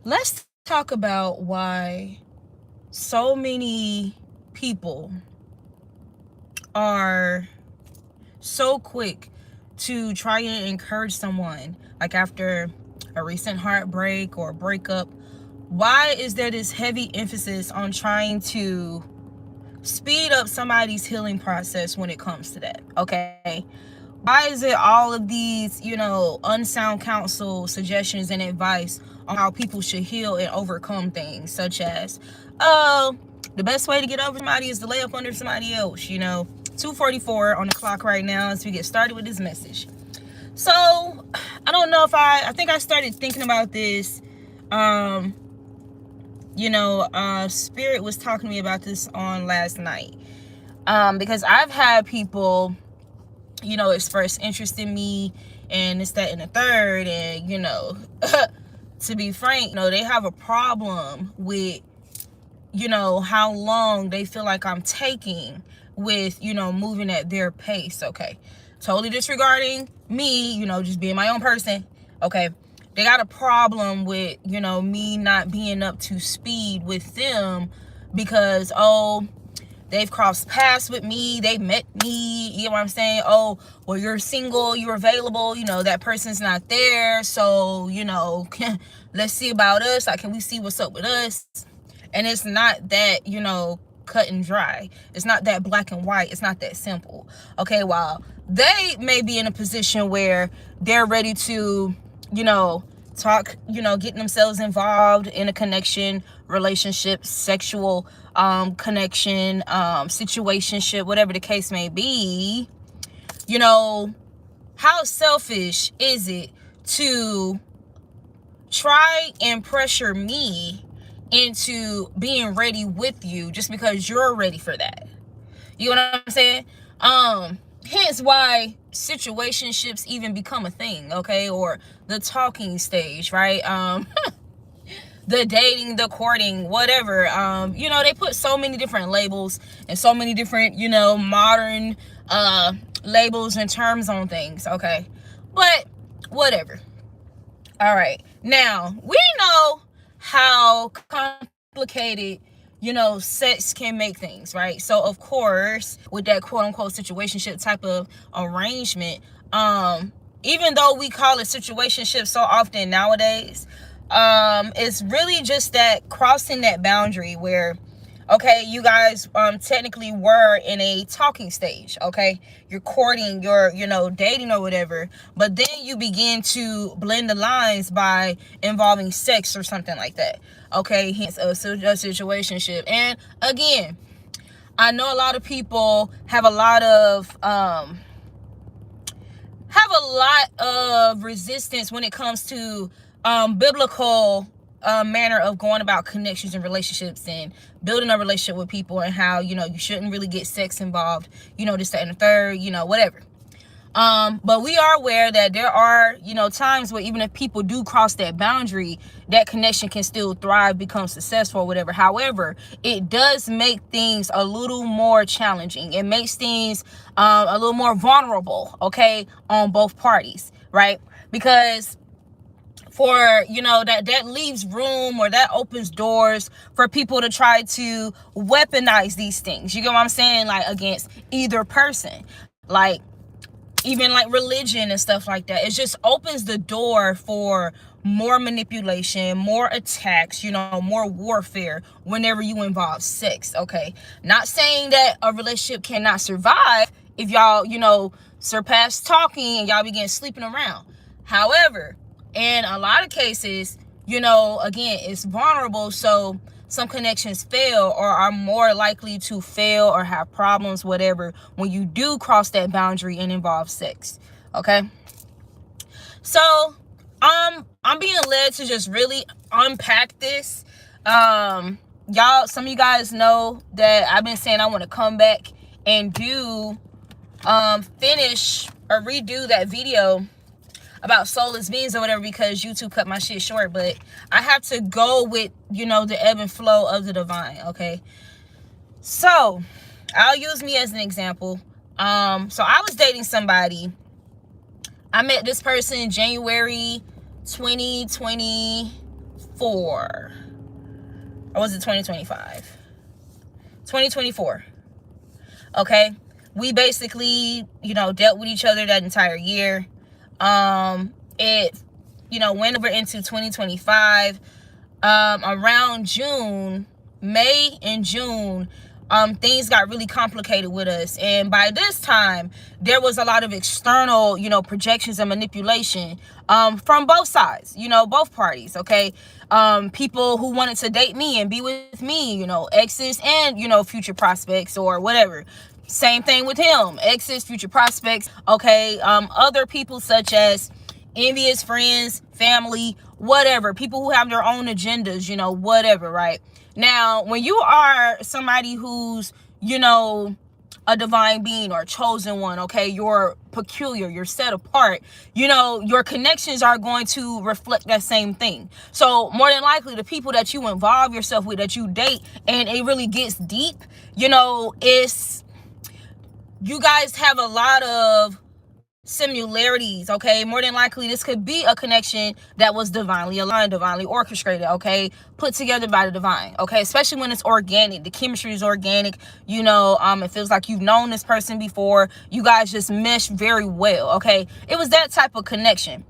Let's talk about why so many people are so quick to try and encourage someone, like after a recent heartbreak or breakup. Why is there this heavy emphasis on trying to speed up somebody's healing process when it comes to that? Okay, why is it all of these, unsound counsel, suggestions, and advice on how people should heal and overcome things, such as, oh, the best way to get over somebody is to lay up under somebody else? 2:44 on the clock right now as we get started with this message. So, I don't know if I think I started thinking about this. Spirit was talking to me about this on last night. Because I've had people express interest in me and this, that, and the third. And, to be frank, they have a problem with, how long they feel like I'm taking with, moving at their pace. Okay. Totally disregarding me, just being my own person. Okay. They got a problem with, me not being up to speed with them because, they've crossed paths with me. They've met me. You know what I'm saying? Oh, well, you're single. You're available. That person's not there. So, let's see about us. Like, can we see what's up with us? And it's not that, cut and dry. It's not that black and white. It's not that simple. Okay, while they may be in a position where they're ready to, talk, getting themselves involved in a connection, relationship, sexual connection, situationship, whatever the case may be. How selfish is it to try and pressure me into being ready with you just because you're ready for that? You know what I'm saying? Hence why situationships even become a thing, okay? Or the talking stage, right? The dating, the courting, whatever. They put so many different labels and so many different, modern labels and terms on things, okay? But whatever. All right. Now, we know how complicated, sex can make things, right? So, of course, with that quote-unquote situationship type of arrangement, even though we call it situationship so often nowadays, it's really just that crossing that boundary where, okay, you guys technically were in a talking stage, okay? You're courting, you're, dating or whatever, but then you begin to blend the lines by involving sex or something like that, okay? Hence a situationship. And again, I know a lot of people have a lot of resistance when it comes to biblical manner of going about connections and relationships and building a relationship with people, and how you shouldn't really get sex involved, this, that, and the third, whatever. But we are aware that there are times where even if people do cross that boundary, that connection can still thrive, become successful, or whatever. However, it does make things a little more challenging. It makes things a little more vulnerable, okay, on both parties, right? Because for that leaves room, or that opens doors for people to try to weaponize these things, you get what I'm saying, like against either person, like even like religion and stuff like that. It just opens the door for more manipulation, more attacks, more warfare whenever you involve sex. Okay, not saying that a relationship cannot survive if y'all surpass talking and y'all begin sleeping around. However, in a lot of cases, again, it's vulnerable, so some connections fail or are more likely to fail or have problems, whatever, when you do cross that boundary and involve sex. Okay, so I'm being led to just really unpack this. Y'all, some of you guys know that I've been saying I want to come back and do finish or redo that video about soulless beings or whatever, because YouTube cut my shit short. But I have to go with the ebb and flow of the divine. Okay, so I'll use me as an example. So I was dating somebody. I met this person in January 2024, 2024, or was it 2025? 2024. Okay, we basically, dealt with each other that entire year. It, went over into 2025. Around June, May and June, things got really complicated with us. And by this time, there was a lot of external, projections and manipulation, from both sides, both parties. Okay. People who wanted to date me and be with me, exes and, future prospects or whatever. Same thing with him, exes, future prospects. Okay. Other people such as envious friends, family, whatever, people who have their own agendas, whatever, right? Now, when you are somebody who's, a divine being or a chosen one, okay, you're peculiar, you're set apart, your connections are going to reflect that same thing. So more than likely, the people that you involve yourself with, that you date, and it really gets deep, it's, you guys have a lot of similarities. Okay, more than likely this could be a connection that was divinely aligned, divinely orchestrated, okay, put together by the divine. Okay, especially when it's organic, the chemistry is organic, it feels like you've known this person before, you guys just mesh very well. Okay, it was that type of connection.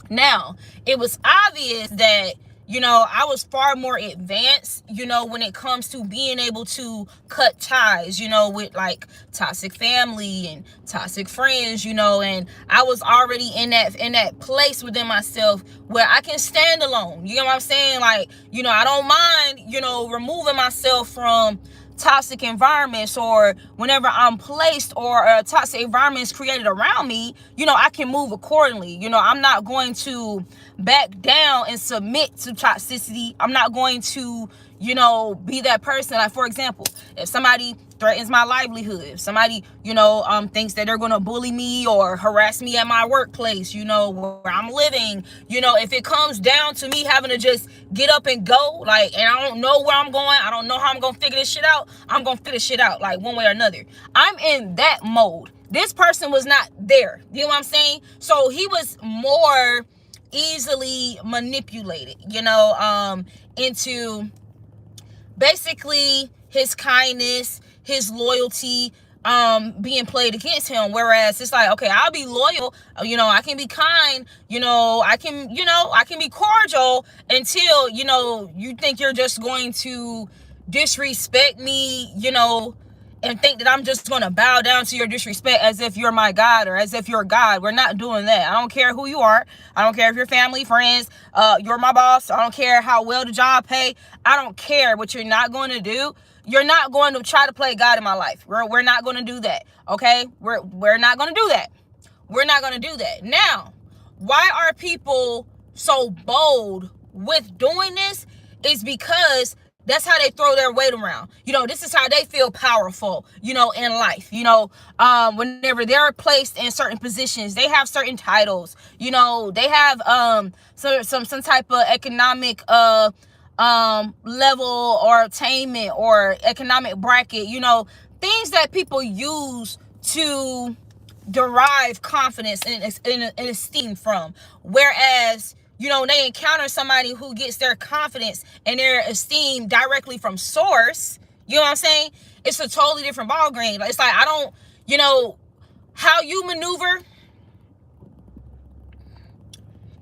Now, it was obvious that I was far more advanced, when it comes to being able to cut ties, with like toxic family and toxic friends, and I was already in that place within myself where I can stand alone. You know what I'm saying? Like, I don't mind, removing myself from toxic environments, or whenever I'm placed or a toxic environment is created around me, I can move accordingly. I'm not going to back down and submit to toxicity. I'm not going to, be that person. Like, for example, if somebody threatens my livelihood, if somebody, thinks that they're going to bully me or harass me at my workplace, where I'm living, if it comes down to me having to just get up and go, like, and I don't know where I'm going, I don't know how I'm going to figure this shit out, I'm going to figure this shit out, like, one way or another. I'm in that mode. This person was not there. You know what I'm saying? So he was more easily manipulated, into basically his kindness, his loyalty, being played against him. Whereas it's like, okay, I'll be loyal, I can be kind, I can be cordial until, you think you're just going to disrespect me, and think that I'm just going to bow down to your disrespect as if you're my God or as if you're God. We're not doing that. I don't care who you are. I don't care if you're family, friends, you're my boss. I don't care how well the job pay. I don't care what you're not going to do. You're not going to try to play God in my life. We're not going to do that. Okay? We're not going to do that. We're not going to do that. Now, why are people so bold with doing this? Is because that's how they throw their weight around. This is how they feel powerful, in life. Whenever they're placed in certain positions, they have certain titles, they have some type of economic level or attainment or economic bracket, things that people use to derive confidence and esteem from. Whereas, they encounter somebody who gets their confidence and their esteem directly from source. You know what I'm saying? It's a totally different ball game. It's like, I don't, how you maneuver.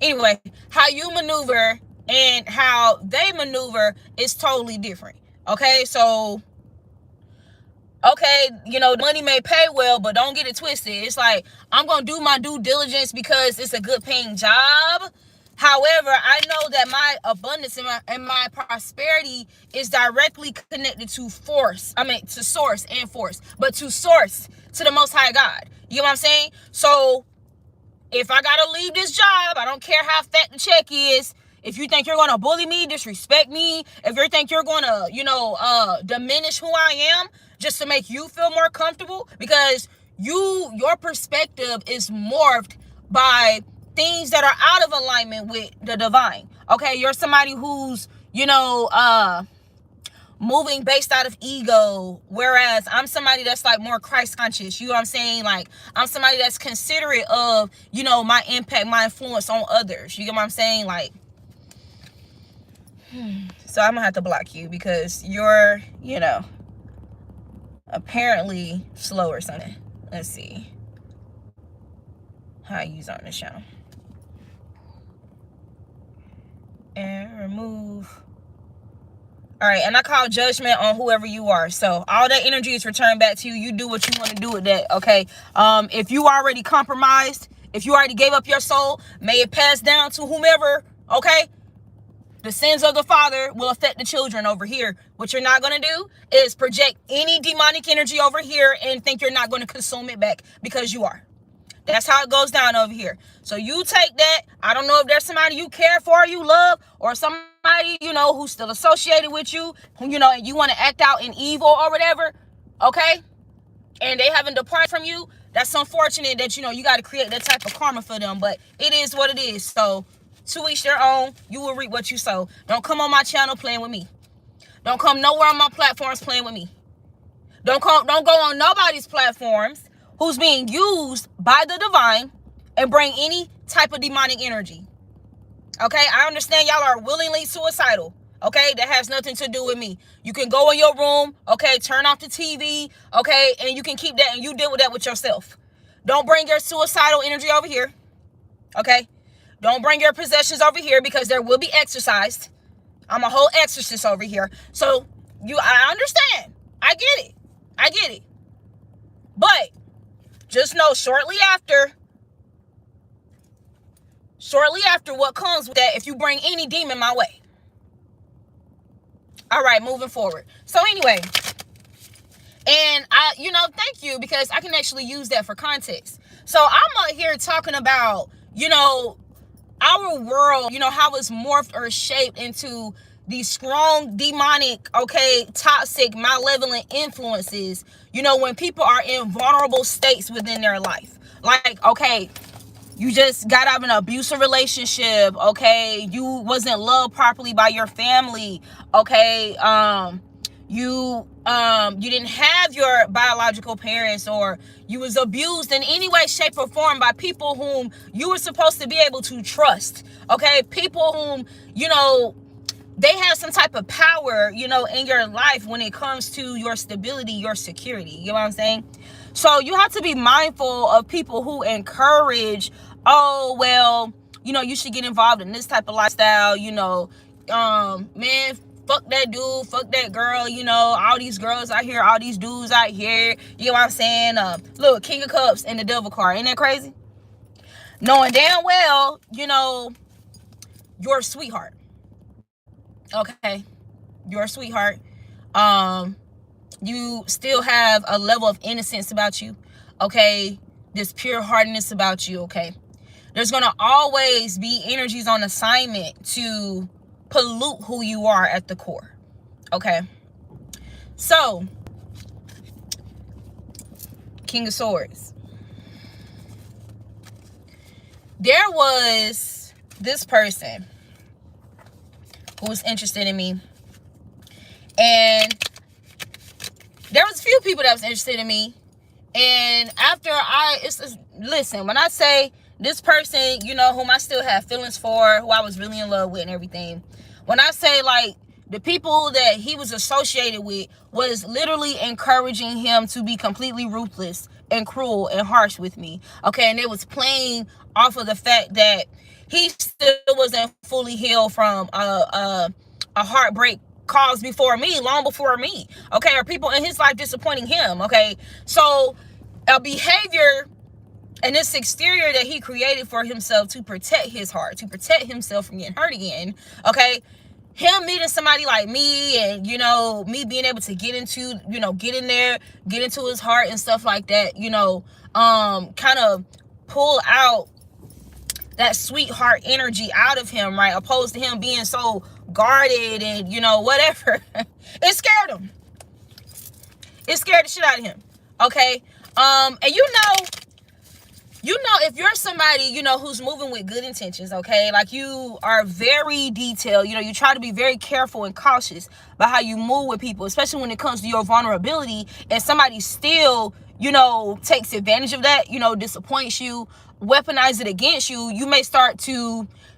Anyway, how you maneuver and how they maneuver is totally different. Okay, so, okay, money may pay well, but don't get it twisted. It's like, I'm going to do my due diligence because it's a good paying job. However, I know that my abundance and my prosperity is directly connected to to source and force, but to source, to the Most High God. You know what I'm saying? So if I got to leave this job, I don't care how fat the check is. If you think you're going to bully me, disrespect me, if you think you're going to, diminish who I am just to make you feel more comfortable, because your perspective is morphed by things that are out of alignment with the divine. Okay, you're somebody who's, moving based out of ego, whereas I'm somebody that's like more Christ conscious. You know what I'm saying? Like, I'm somebody that's considerate of, my impact, my influence on others. You get what I'm saying? Like, So I'm gonna have to block you because you're, apparently slow or something. Let's see how I use on this channel. And remove. All right, and I call judgment on whoever you are. So all that energy is returned back to you. You do what you want to do with that, okay? If you already compromised, if you already gave up your soul, may it pass down to whomever, okay? The sins of the father will affect the children over here. What you're not going to do is project any demonic energy over here and think you're not going to consume it back, because you are. That's how it goes down over here. So you take that. I don't know if there's somebody you care for, you love, or somebody, who's still associated with you, and you want to act out in evil or whatever, okay? And they haven't departed from you. That's unfortunate that, you got to create that type of karma for them. But it is what it is. So to each their own. You will reap what you sow. Don't come on my channel playing with me. Don't come nowhere on my platforms playing with me. Don't go on nobody's platforms who's being used by the divine and bring any type of demonic energy. Okay, I understand y'all are willingly suicidal. Okay, that has nothing to do with me. You can go in your room, okay, turn off the TV, okay, and you can keep that and you deal with that with yourself. Don't bring your suicidal energy over here. Okay, don't bring your possessions over here, because there will be exorcised. I'm a whole exorcist over here. So I understand. I get it. But just know shortly after what comes with that, if you bring any demon my way. All right, moving forward. So anyway, and thank you, because I can actually use that for context. So I'm out here talking about, our world, how it's morphed or shaped into these strong, demonic, okay, toxic, malevolent influences, when people are in vulnerable states within their life. Like, okay, you just got out of an abusive relationship, okay, you wasn't loved properly by your family, okay, you didn't have your biological parents, or you was abused in any way, shape, or form by people whom you were supposed to be able to trust, okay, people whom, they have some type of power, in your life when it comes to your stability, your security. You know what I'm saying? So you have to be mindful of people who encourage, oh, well, you should get involved in this type of lifestyle, man, fuck that dude, fuck that girl, all these girls out here, all these dudes out here, you know what I'm saying? Look, King of Cups and the Devil card. Ain't that crazy? Knowing damn well, you're a sweetheart. Okay, you're a sweetheart. You still have a level of innocence about you. Okay, this pure heartedness about you. Okay, there's gonna always be energies on assignment to pollute who you are at the core. Okay, so King of Swords. There was this person who was interested in me, and there was a few people that was interested in me. And after listen, when I say this person, whom I still have feelings for, who I was really in love with and everything, when I say, like, the people that he was associated with was literally encouraging him to be completely ruthless and cruel and harsh with me, okay, and it was playing off of the fact that he still wasn't fully healed from a heartbreak caused before me, long before me, okay, or people in his life disappointing him, okay. So a behavior and this exterior that he created for himself to protect his heart, to protect himself from getting hurt again, okay, him meeting somebody like me, and me being able to get into, get in there, get into his heart and stuff like that, kind of pull out that sweetheart energy out of him, right? Opposed to him being so guarded and, whatever. It scared him. It scared the shit out of him. Okay. And if you're somebody, who's moving with good intentions, okay, like you are very detailed, you try to be very careful and cautious about how you move with people, especially when it comes to your vulnerability, and somebody still, you know, takes advantage of that, you know, disappoints you, weaponize it against you,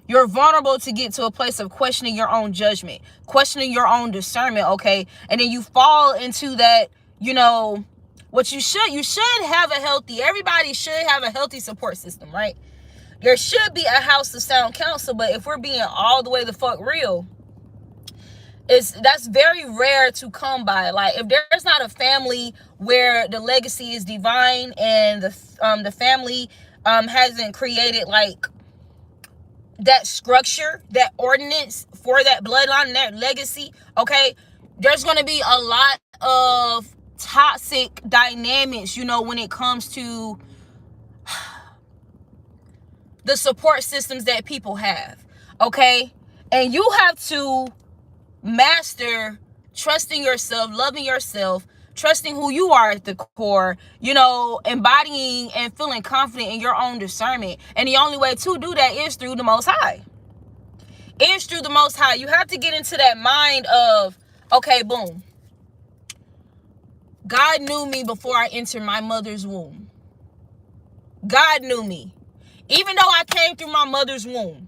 you're vulnerable to get to a place of questioning your own judgment, questioning your own discernment, okay? And then you fall into that, you know, you should have everybody should have a healthy support system, right? There should be a house of sound counsel, but if we're being all the way the fuck real, that's very rare to come by. Like, if there's not a family where the legacy is divine and the family hasn't created like that structure, that ordinance for that bloodline and that legacy, okay, there's going to be a lot of toxic dynamics, you know, when it comes to the support systems that people have, okay? And you have to master trusting yourself, loving yourself, trusting who you are at the core, you know, embodying and feeling confident in your own discernment. And the only way to do that is through the Most High. It's through the Most High. You have to get into that mind of, okay, boom. God knew me before I entered my mother's womb. God knew me. Even though I came through my mother's womb,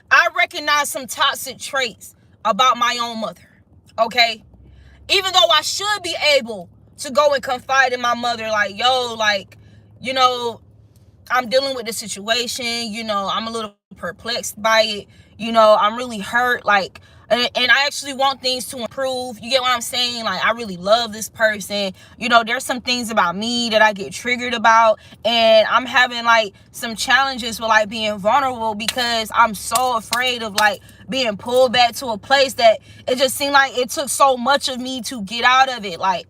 I recognize some toxic traits about my own mother, okay? Even though I should be able to go and confide in my mother, like, yo, like, you know, I'm dealing with the situation, you know, I'm a little perplexed by it, you know, I'm really hurt, like, and I actually want things to improve. You get what I'm saying? Like, I really love this person. You know, there's some things about me that I get triggered about, and I'm having like some challenges with like being vulnerable because I'm so afraid of like being pulled back to a place that it just seemed like it took so much of me to get out of it. Like,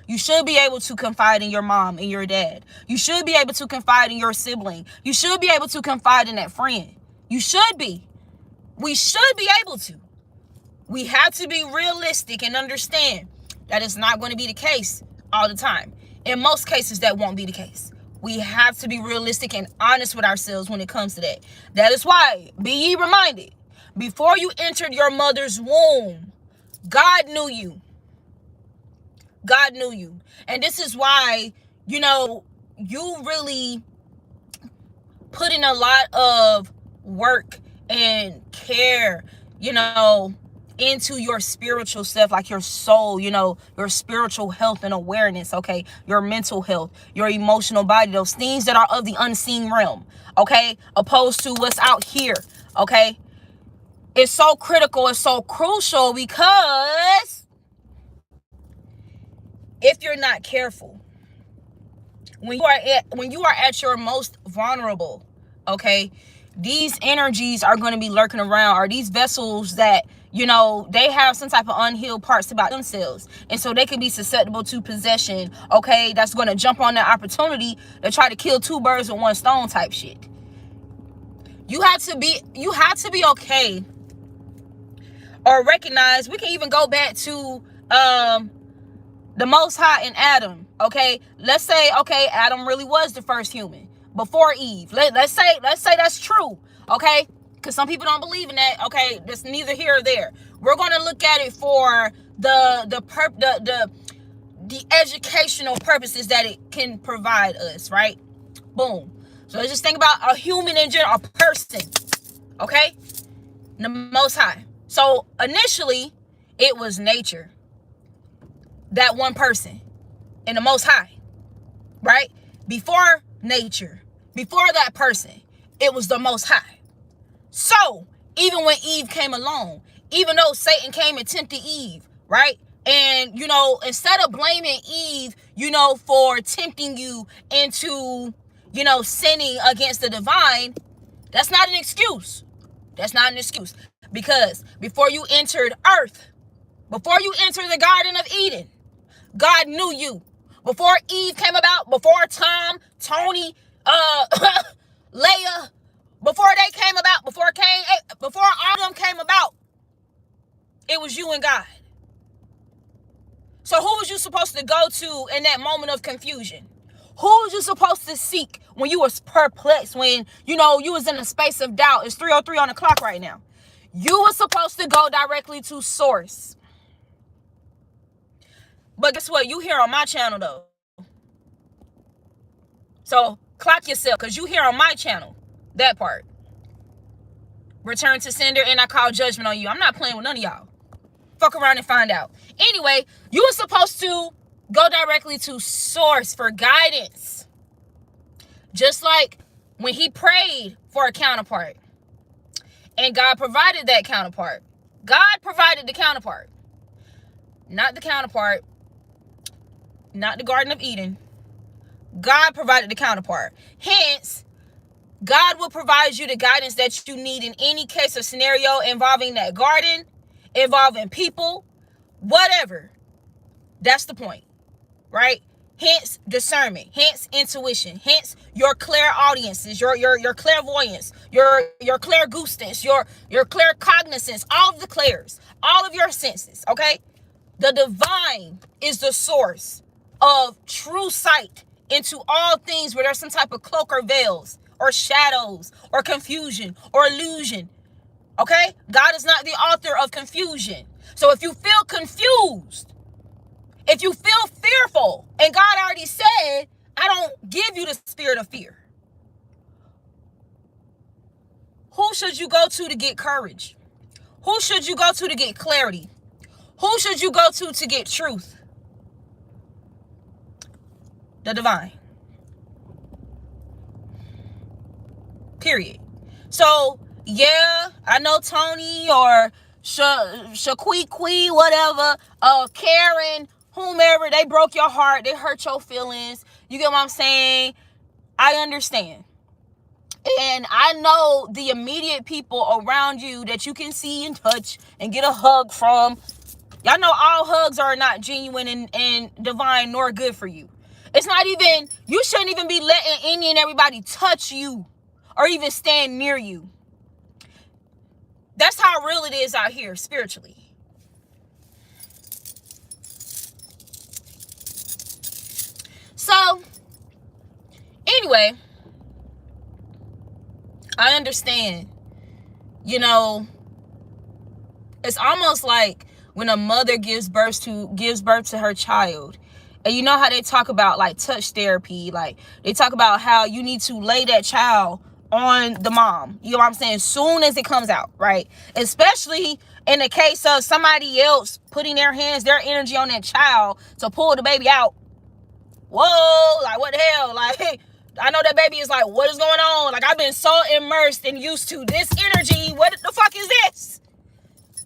you should be able to confide in your mom and your dad. You should be able to confide in your sibling. You should be able to confide in that friend. You should be. We should be able to. We have to be realistic and understand that it's not going to be the case all the time. In most cases, that won't be the case. We have to be realistic and honest with ourselves when it comes to that. That is why, be ye reminded, before you entered your mother's womb, God knew you. God knew you. And this is why, you know, you really put in a lot of work and care, you know, into your spiritual self, like your soul, you know, your spiritual health and awareness, okay, your mental health, your emotional body, those things that are of the unseen realm, okay, opposed to what's out here, okay. It's so critical, it's so crucial, because if you're not careful, when you are at your most vulnerable, okay, these energies are going to be lurking around, or these vessels that, you know, they have some type of unhealed parts about themselves, and so they can be susceptible to possession, okay, that's going to jump on that opportunity to try to kill two birds with one stone type shit. You have to be okay, or recognize. We can even go back to the Most High and Adam, okay? Let's say, okay, Adam really was the first human before Eve. Let's say that's true, okay? Because some people don't believe in that, okay? That's neither here or there. We're going to look at it for the educational purposes that it can provide us, right? Boom. So let's just think about a human in general, a person, okay? The Most High. So initially, it was nature. That one person and the Most High, right? Before nature, before that person, it was the Most High. So even when Eve came along, even though Satan came and tempted Eve, right? And, you know, instead of blaming Eve, you know, for tempting you into, you know, sinning against the divine, that's not an excuse. That's not an excuse. Because before you entered earth, before you entered the Garden of Eden, God knew you. Before Eve came about, before Tom, Tony, Leia, before they came about, before Cain, before all of them came about, it was you and God. So who was you supposed to go to in that moment of confusion? Who was you supposed to seek when you was perplexed, when, you know, you was in a space of doubt? It's 3:03 on the clock right now. You were supposed to go directly to source. But guess what? You here on my channel, though. So clock yourself, because you here on my channel. That part. Return to sender, and I call judgment on you. I'm not playing with none of y'all. Fuck around and find out. Anyway, you were supposed to go directly to source for guidance. Just like when he prayed for a counterpart. And God provided that counterpart. God provided the counterpart. Not the counterpart. Not the Garden of Eden. God provided the counterpart. Hence, God will provide you the guidance that you need in any case or scenario involving that garden, involving people, whatever. That's the point, right? Hence discernment, hence intuition, hence your clairaudiences, your clairvoyance, your clairgustance, your claircognizance, all of the clairs, all of your senses, okay? The divine is the source of true sight into all things where there's some type of cloak or veils or shadows or confusion or illusion, okay? God is not the author of confusion. So if you feel confused, if you feel fearful, and God already said, I don't give you the spirit of fear. Who should you go to get courage? Who should you go to get clarity? Who should you go to get truth? The divine. Period. So, yeah, I know Tony or Shaquii, whatever, Karen, whomever, they broke your heart, they hurt your feelings. You get what I'm saying? I understand. And I know the immediate people around you that you can see and touch and get a hug from. Y'all know all hugs are not genuine and divine nor good for you. It's not even, you shouldn't even be letting any and everybody touch you or even stand near you. That's how real it is out here spiritually. So, anyway, I understand, you know, it's almost like when a mother gives birth to her child. And you know how they talk about like touch therapy, like they talk about how you need to lay that child on the mom. You know what I'm saying? Soon as it comes out, right? Especially in the case of somebody else putting their hands, their energy on that child to pull the baby out. Whoa, like what the hell? Like, I know that baby is like, what is going on? Like, I've been so immersed and used to this energy. What the fuck is this?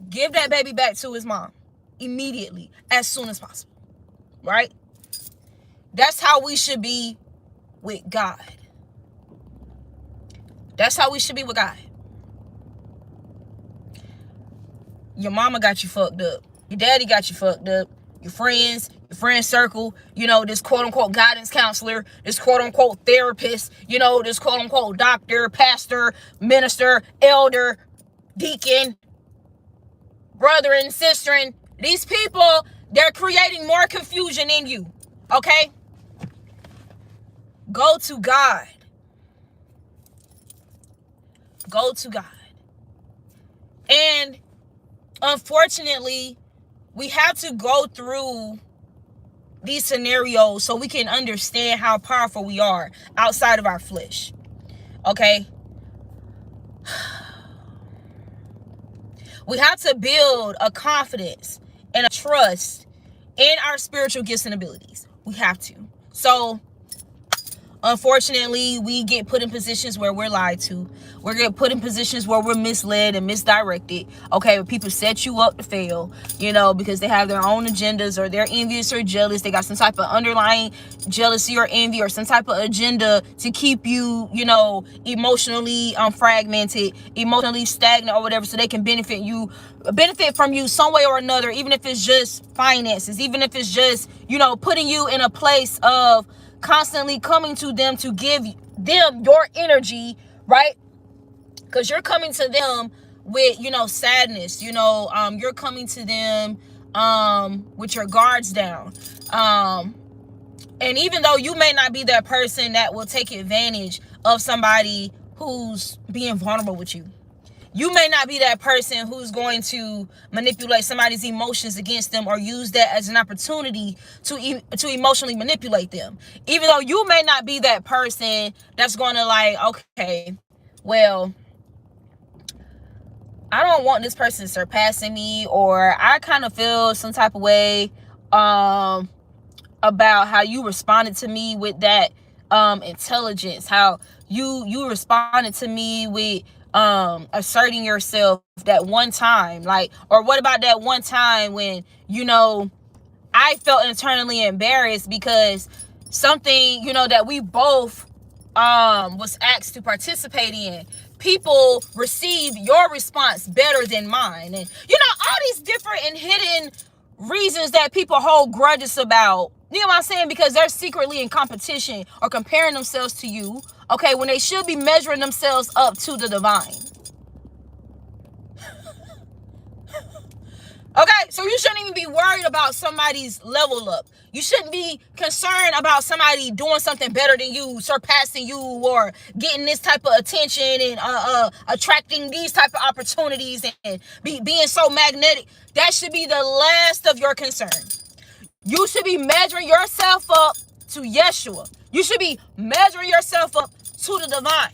Give that baby back to his mom immediately, as soon as possible, right? That's how we should be with God. That's how we should be with God. Your mama got you fucked up. Your daddy got you fucked up. Your friends, your friend circle, you know, this quote-unquote guidance counselor, this quote-unquote therapist, you know, this quote-unquote doctor, pastor, minister, elder, deacon, brother and sister. And these people, they're creating more confusion in you, okay? Go to God. Go to God. And unfortunately, we have to go through these scenarios so we can understand how powerful we are outside of our flesh. Okay? We have to build a confidence and a trust in our spiritual gifts and abilities. We have to. So, unfortunately, we get put in positions where we're lied to. We get put in positions where we're misled and misdirected. Okay, where people set you up to fail, you know, because they have their own agendas or they're envious or jealous. They got some type of underlying jealousy or envy or some type of agenda to keep you, you know, emotionally fragmented, emotionally stagnant or whatever, so they can benefit from you some way or another, even if it's just finances, even if it's just, you know, putting you in a place of constantly coming to them to give them your energy, right? Because you're coming to them with, you know, sadness, you know, you're coming to them with your guards down. And even though you may not be that person that will take advantage of somebody who's being vulnerable with you, You may not be that person who's going to manipulate somebody's emotions against them or use that as an opportunity to emotionally manipulate them. Even though you may not be that person that's going to like, okay, well, I don't want this person surpassing me, or I kind of feel some type of way about how you responded to me with that intelligence, how you responded to me with asserting yourself that one time, like, or what about that one time when, you know, I felt internally embarrassed because something, you know, that we both was asked to participate in, people receive your response better than mine. And, you know, all these different and hidden reasons that people hold grudges about, you know what I'm saying? Because they're secretly in competition or comparing themselves to you, okay, when they should be measuring themselves up to the divine. Okay, so you shouldn't even be worried about somebody's level up. You shouldn't be concerned about somebody doing something better than you, surpassing you, or getting this type of attention and attracting these type of opportunities and being so magnetic. That should be the last of your concern. You should be measuring yourself up to Yeshua. You should be measuring yourself up to the divine.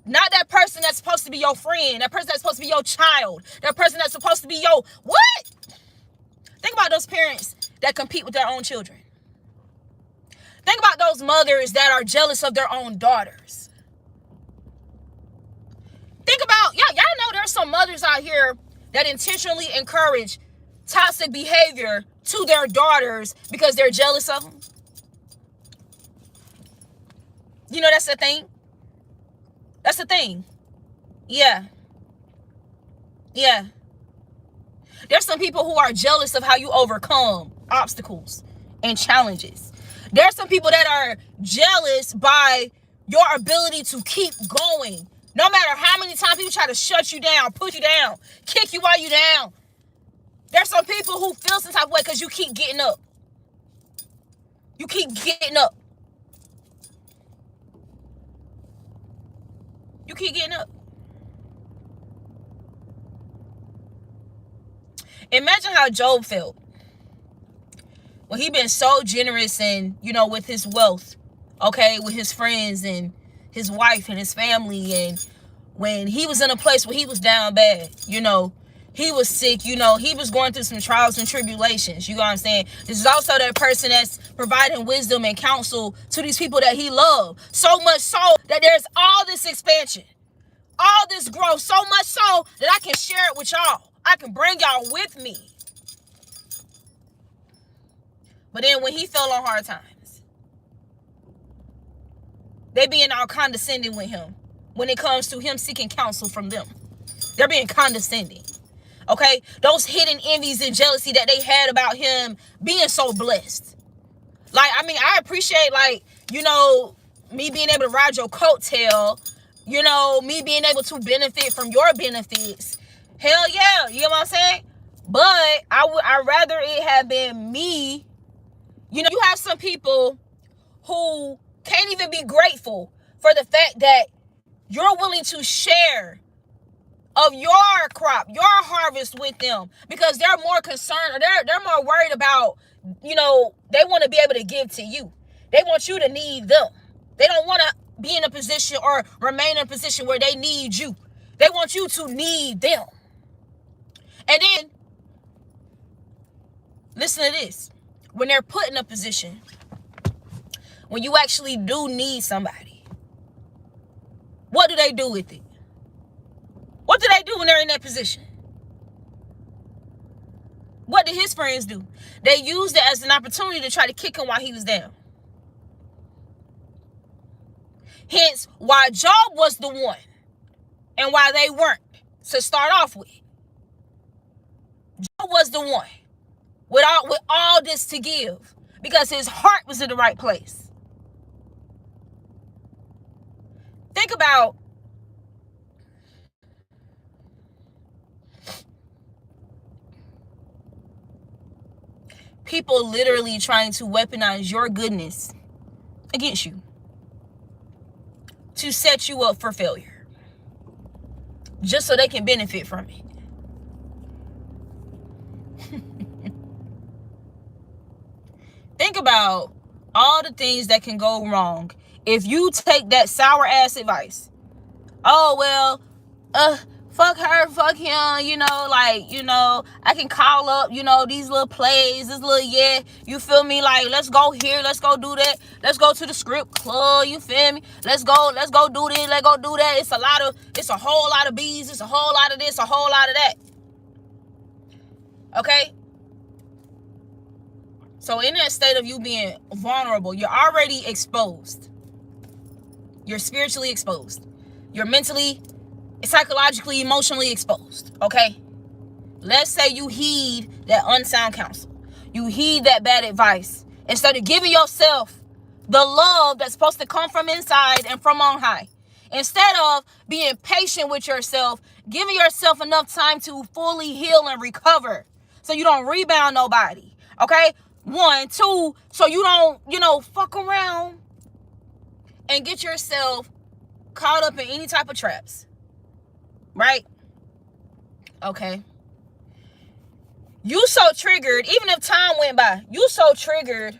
Not that person that's supposed to be your friend, that person that's supposed to be your child, that person that's supposed to be your what? Think about those parents that compete with their own children. Think about those mothers that are jealous of their own daughters. Think about, y'all know there's some mothers out here that intentionally encourage toxic behavior to their daughters because they're jealous of them. You know, that's the thing. That's the thing. Yeah. There's some people who are jealous of how you overcome obstacles and challenges. There's some people that are jealous by your ability to keep going. No matter how many times people try to shut you down, put you down, kick you while you're down. There's some people who feel some type of way because you keep getting up. You keep getting up. You keep getting up. Imagine how Job felt. Well, he been so generous and, you know, with his wealth, okay, with his friends and his wife and his family. And when he was in a place where he was down bad, you know, he was sick, you know, he was going through some trials and tribulations. You know what I'm saying? This is also that person that's providing wisdom and counsel to these people that he loved. So much so that there's all this expansion, all this growth, so much so that I can share it with y'all. I can bring y'all with me. But then when he fell on hard times, they being all condescending with him when it comes to him seeking counsel from them. They're being condescending. Okay? Those hidden envies and jealousy that they had about him being so blessed. Like, I mean, I appreciate, like, you know, me being able to ride your coattail, you know, me being able to benefit from your benefits. Hell yeah, you know what I'm saying? But I'd rather it have been me. You know, you have some people who can't even be grateful for the fact that you're willing to share of your crop, your harvest with them, because they're more concerned, or they're more worried about, you know, they want to be able to give to you. They want you to need them. They don't want to be in a position or remain in a position where they need you. They want you to need them. And then, listen to this. When they're put in a position, when you actually do need somebody, what do they do with it? What do they do when they're in that position? What did his friends do? They used it as an opportunity to try to kick him while he was down. Hence, why Job was the one and why they weren't to start off with. Job was the one with all this to give because his heart was in the right place. Think about people literally trying to weaponize your goodness against you to set you up for failure. just so they can benefit from it. Think about all the things that can go wrong if you take that sour ass advice. Oh, well, fuck her, fuck him, you know, like, you know, I can call up, you know, these little plays, this little, yeah, you feel me, like, let's go here, let's go do that, let's go to the script club, you feel me, let's go do this, let's go do that, it's a whole lot of bees, it's a whole lot of this, a whole lot of that, okay? So in that state of you being vulnerable, you're already exposed. You're spiritually exposed. You're mentally, psychologically, emotionally exposed, okay? Let's say you heed that unsound counsel. You heed that bad advice. Instead of giving yourself the love that's supposed to come from inside and from on high. Instead of being patient with yourself, giving yourself enough time to fully heal and recover so you don't rebound nobody, okay? 1, 2, so you don't, you know, fuck around and get yourself caught up in any type of traps, right? Okay. You so triggered, even if time went by, you so triggered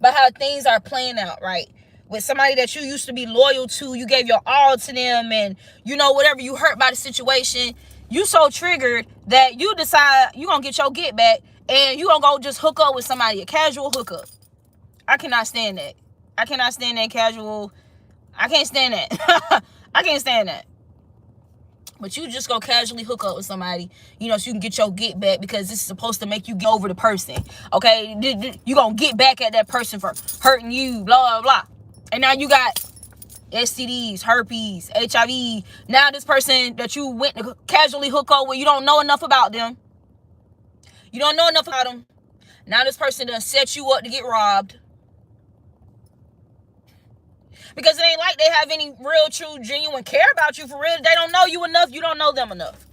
by how things are playing out, right? With somebody that you used to be loyal to, you gave your all to them, and you know, whatever, you hurt by the situation, you so triggered that you decide you gonna get your get back and you gonna go just hook up with somebody, a casual hookup. I cannot stand that. I cannot stand that casual. I can't stand that. I can't stand that. But you just go casually hook up with somebody, you know, so you can get your get back because this is supposed to make you get over the person. Okay? You gonna get back at that person for hurting you, blah, blah, blah. And now you got STDs, herpes, HIV. Now this person that you went to casually hook up with, you don't know enough about them. You don't know enough about them. Now this person done set you up to get robbed. Because it ain't like they have any real, true, genuine care about you for real. They don't know you enough. You don't know them enough.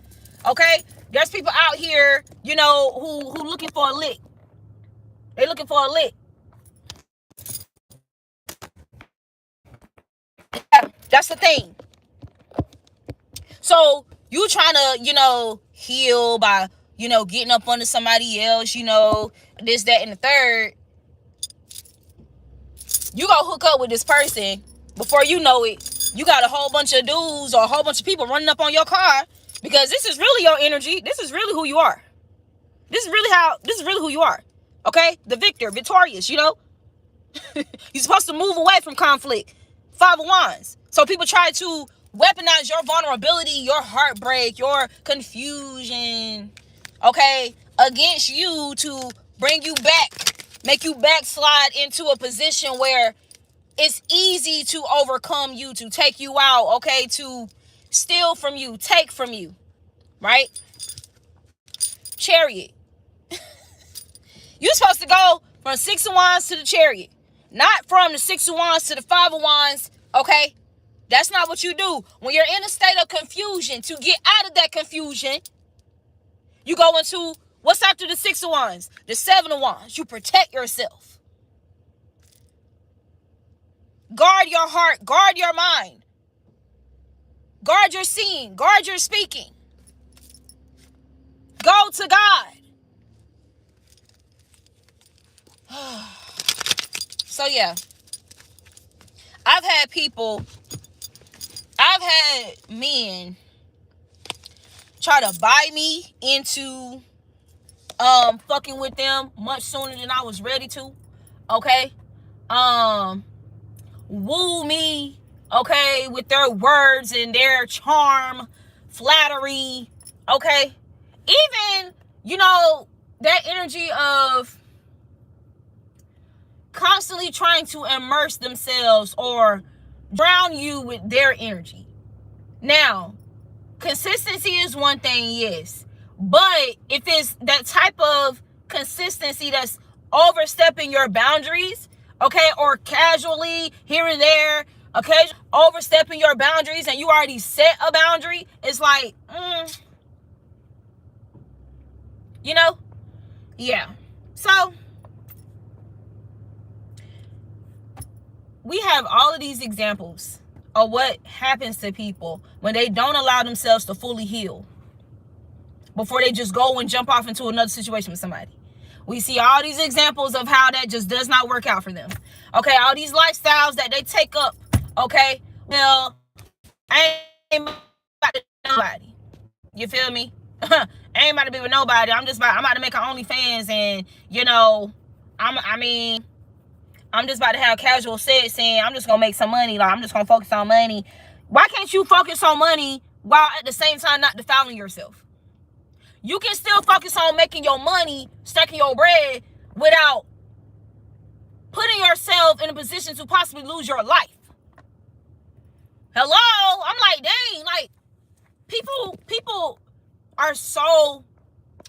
Okay? There's people out here, you know, who looking for a lick. They looking for a lick. That's the thing. So you trying to, you know, heal by, you know, getting up under somebody else, you know, this, that, and the third. You go hook up with this person. Before you know it, you got a whole bunch of dudes or a whole bunch of people running up on your car because this is really your energy. This is really who you are. This is really who you are. Okay? The victor, victorious, you know? You're supposed to move away from conflict. 5 of Wands. So people try to weaponize your vulnerability, your heartbreak, your confusion, okay, against you to bring you back, make you backslide into a position where it's easy to overcome you, to take you out, okay, to steal from you, take from you, right? Chariot. You're supposed to go from 6 of Wands to the Chariot, not from the 6 of Wands to the 5 of Wands, okay? That's not what you do. When you're in a state of confusion, to get out of that confusion, you go into, what's after the 6 of Wands? The 7 of Wands. You protect yourself. Guard your heart. Guard your mind. Guard your seeing. Guard your speaking. Go to God. So yeah. I've had men try to buy me into fucking with them much sooner than I was ready to. Okay? Woo me, okay, with their words and their charm, flattery, okay? Even, you know, that energy of constantly trying to immerse themselves or drown you with their energy. Now, consistency is one thing, yes. But if it's that type of consistency that's overstepping your boundaries, okay, or casually here and there, okay, overstepping your boundaries and you already set a boundary, it's like, you know? Yeah. So, we have all of these examples or what happens to people when they don't allow themselves to fully heal before they just go and jump off into another situation with somebody. We see all these examples of how that just does not work out for them. Okay, all these lifestyles that they take up. Okay, well, I ain't about to be nobody. You feel me? I ain't about to be with nobody. I'm about to make an OnlyFans, and I'm just about to have casual sex, and I'm just gonna make some money. Like, I'm just gonna focus on money. Why can't you focus on money while at the same time not defiling yourself? You can still focus on making your money, stacking your bread, without putting yourself in a position to possibly lose your life. Hello? I'm like, dang, like, people are so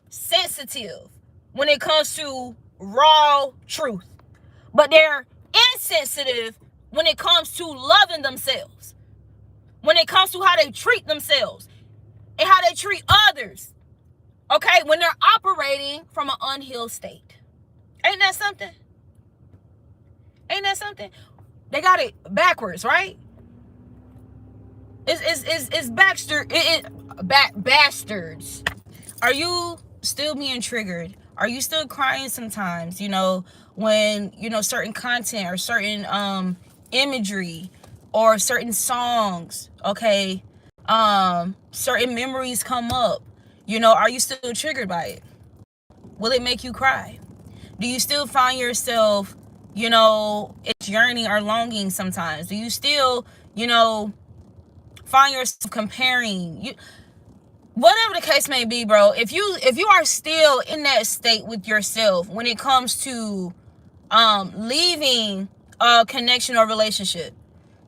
sensitive when it comes to raw truth, but they're insensitive when it comes to loving themselves, when it comes to how they treat themselves and how they treat others. Okay, when they're operating from an unhealed state. Ain't that something? Ain't that something? They got it backwards, right? It's bastards. Are you still being triggered? Are you still crying sometimes? When certain content or certain imagery or certain songs, okay, certain memories come up. Are you still triggered by it? Will it make you cry? Do you still find yourself, it's yearning or longing sometimes? Do you still, find yourself comparing? Whatever the case may be, bro, if you are still in that state with yourself when it comes to leaving a connection or relationship,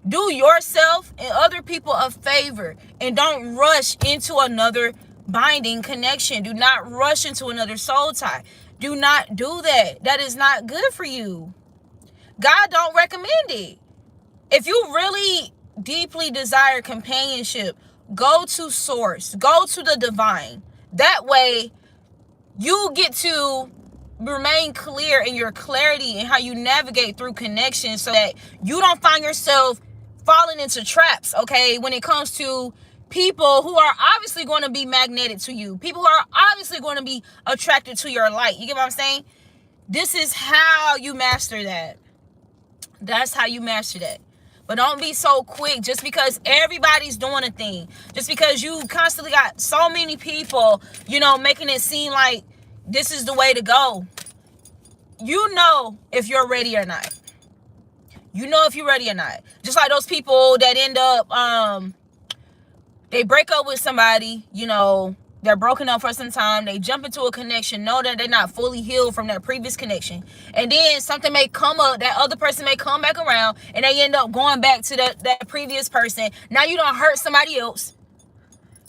do yourself and other people a favor and don't rush into another binding connection. Do not rush into another soul tie. Do not do that. That is not good for you. God don't recommend it. If you really deeply desire companionship, go to source, go to the divine. That way you get to remain clear in your clarity and how you navigate through connection, so that you don't find yourself falling into traps, okay, when it comes to people who are obviously going to be magnetic to you, people who are obviously going to be attracted to your light. You get what I'm saying? This is how you master that. That's how you master that. But don't be so quick just because everybody's doing a thing, just because you constantly got so many people, making it seem like this is the way to go. If you're ready or not. If you're ready or not. Just like those people that end up, they break up with somebody, they're broken up for some time, they jump into a connection, know that they're not fully healed from that previous connection, and then something may come up, that other person may come back around, and they end up going back to that previous person. Now you done hurt somebody else.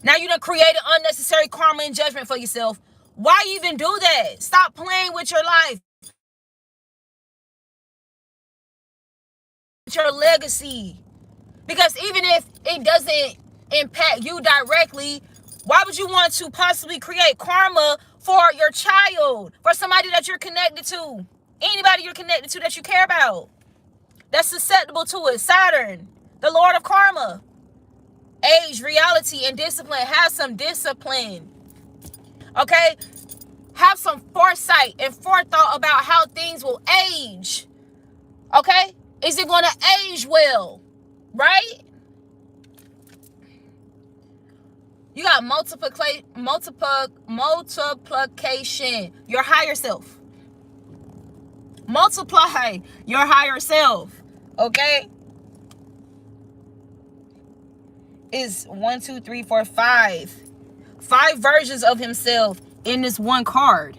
Now you done created unnecessary karma and judgment for yourself. Why even do that? Stop playing with your life, with your legacy. Because even if it doesn't impact you directly, why would you want to possibly create karma for your child, for somebody that you're connected to, anybody you're connected to that you care about, that's susceptible to it? Saturn, the Lord of karma. Age, reality, and discipline. Have some discipline, okay? Have some foresight and forethought about how things will age, okay? Is it going to age well, right? You got multiplication, your higher self. Multiply your higher self, okay? Is 1, 2, 3, 4, 5. 5 versions of himself in this one card.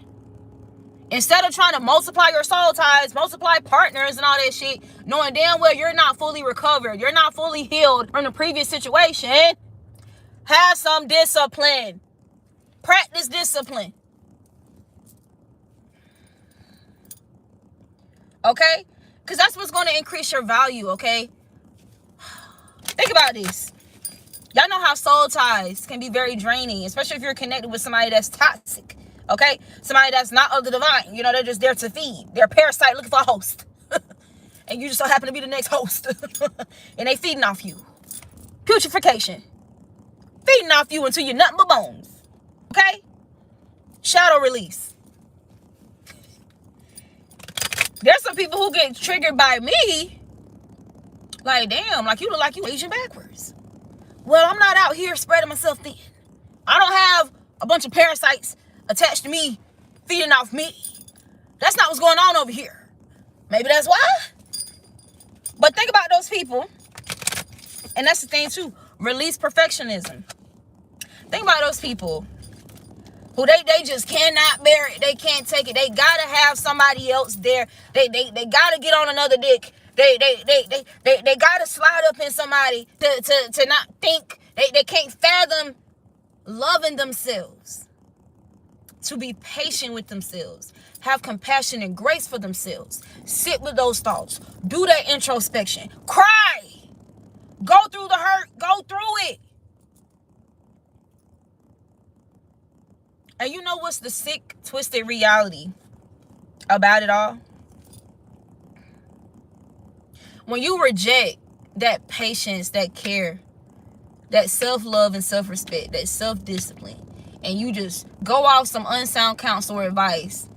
Instead of trying to multiply your soul ties, multiply partners and all that shit, knowing damn well you're not fully recovered, you're not fully healed from the previous situation, have some discipline. Practice discipline. Okay? Because that's what's going to increase your value, okay? Think about this. Y'all know how soul ties can be very draining, especially if you're connected with somebody that's toxic, okay? Somebody that's not of the divine. They're just there to feed. They're a parasite looking for a host. And you just so happen to be the next host. And they feeding off you. Putrefaction. Feeding off you until you're nothing but bones. Okay? Shadow release. There's some people who get triggered by me. Like, damn, like you look like you Asian backwards. Well, I'm not out here spreading myself thin. I don't have a bunch of parasites attached to me, feeding off me. That's not what's going on over here. Maybe that's why. But think about those people. And that's the thing too. Release perfectionism. Think about those people who they just cannot bear it. They can't take it. They gotta have somebody else there. They gotta get on another dick. They gotta slide up in somebody to not think. They can't fathom loving themselves. To be patient with themselves. Have compassion and grace for themselves. Sit with those thoughts. Do that introspection. Cry. Go through the hurt. Go through it. And you know what's the sick, twisted reality about it all? When you reject that patience, that care, that self-love and self-respect, that self-discipline, and you just go off some unsound counsel or advice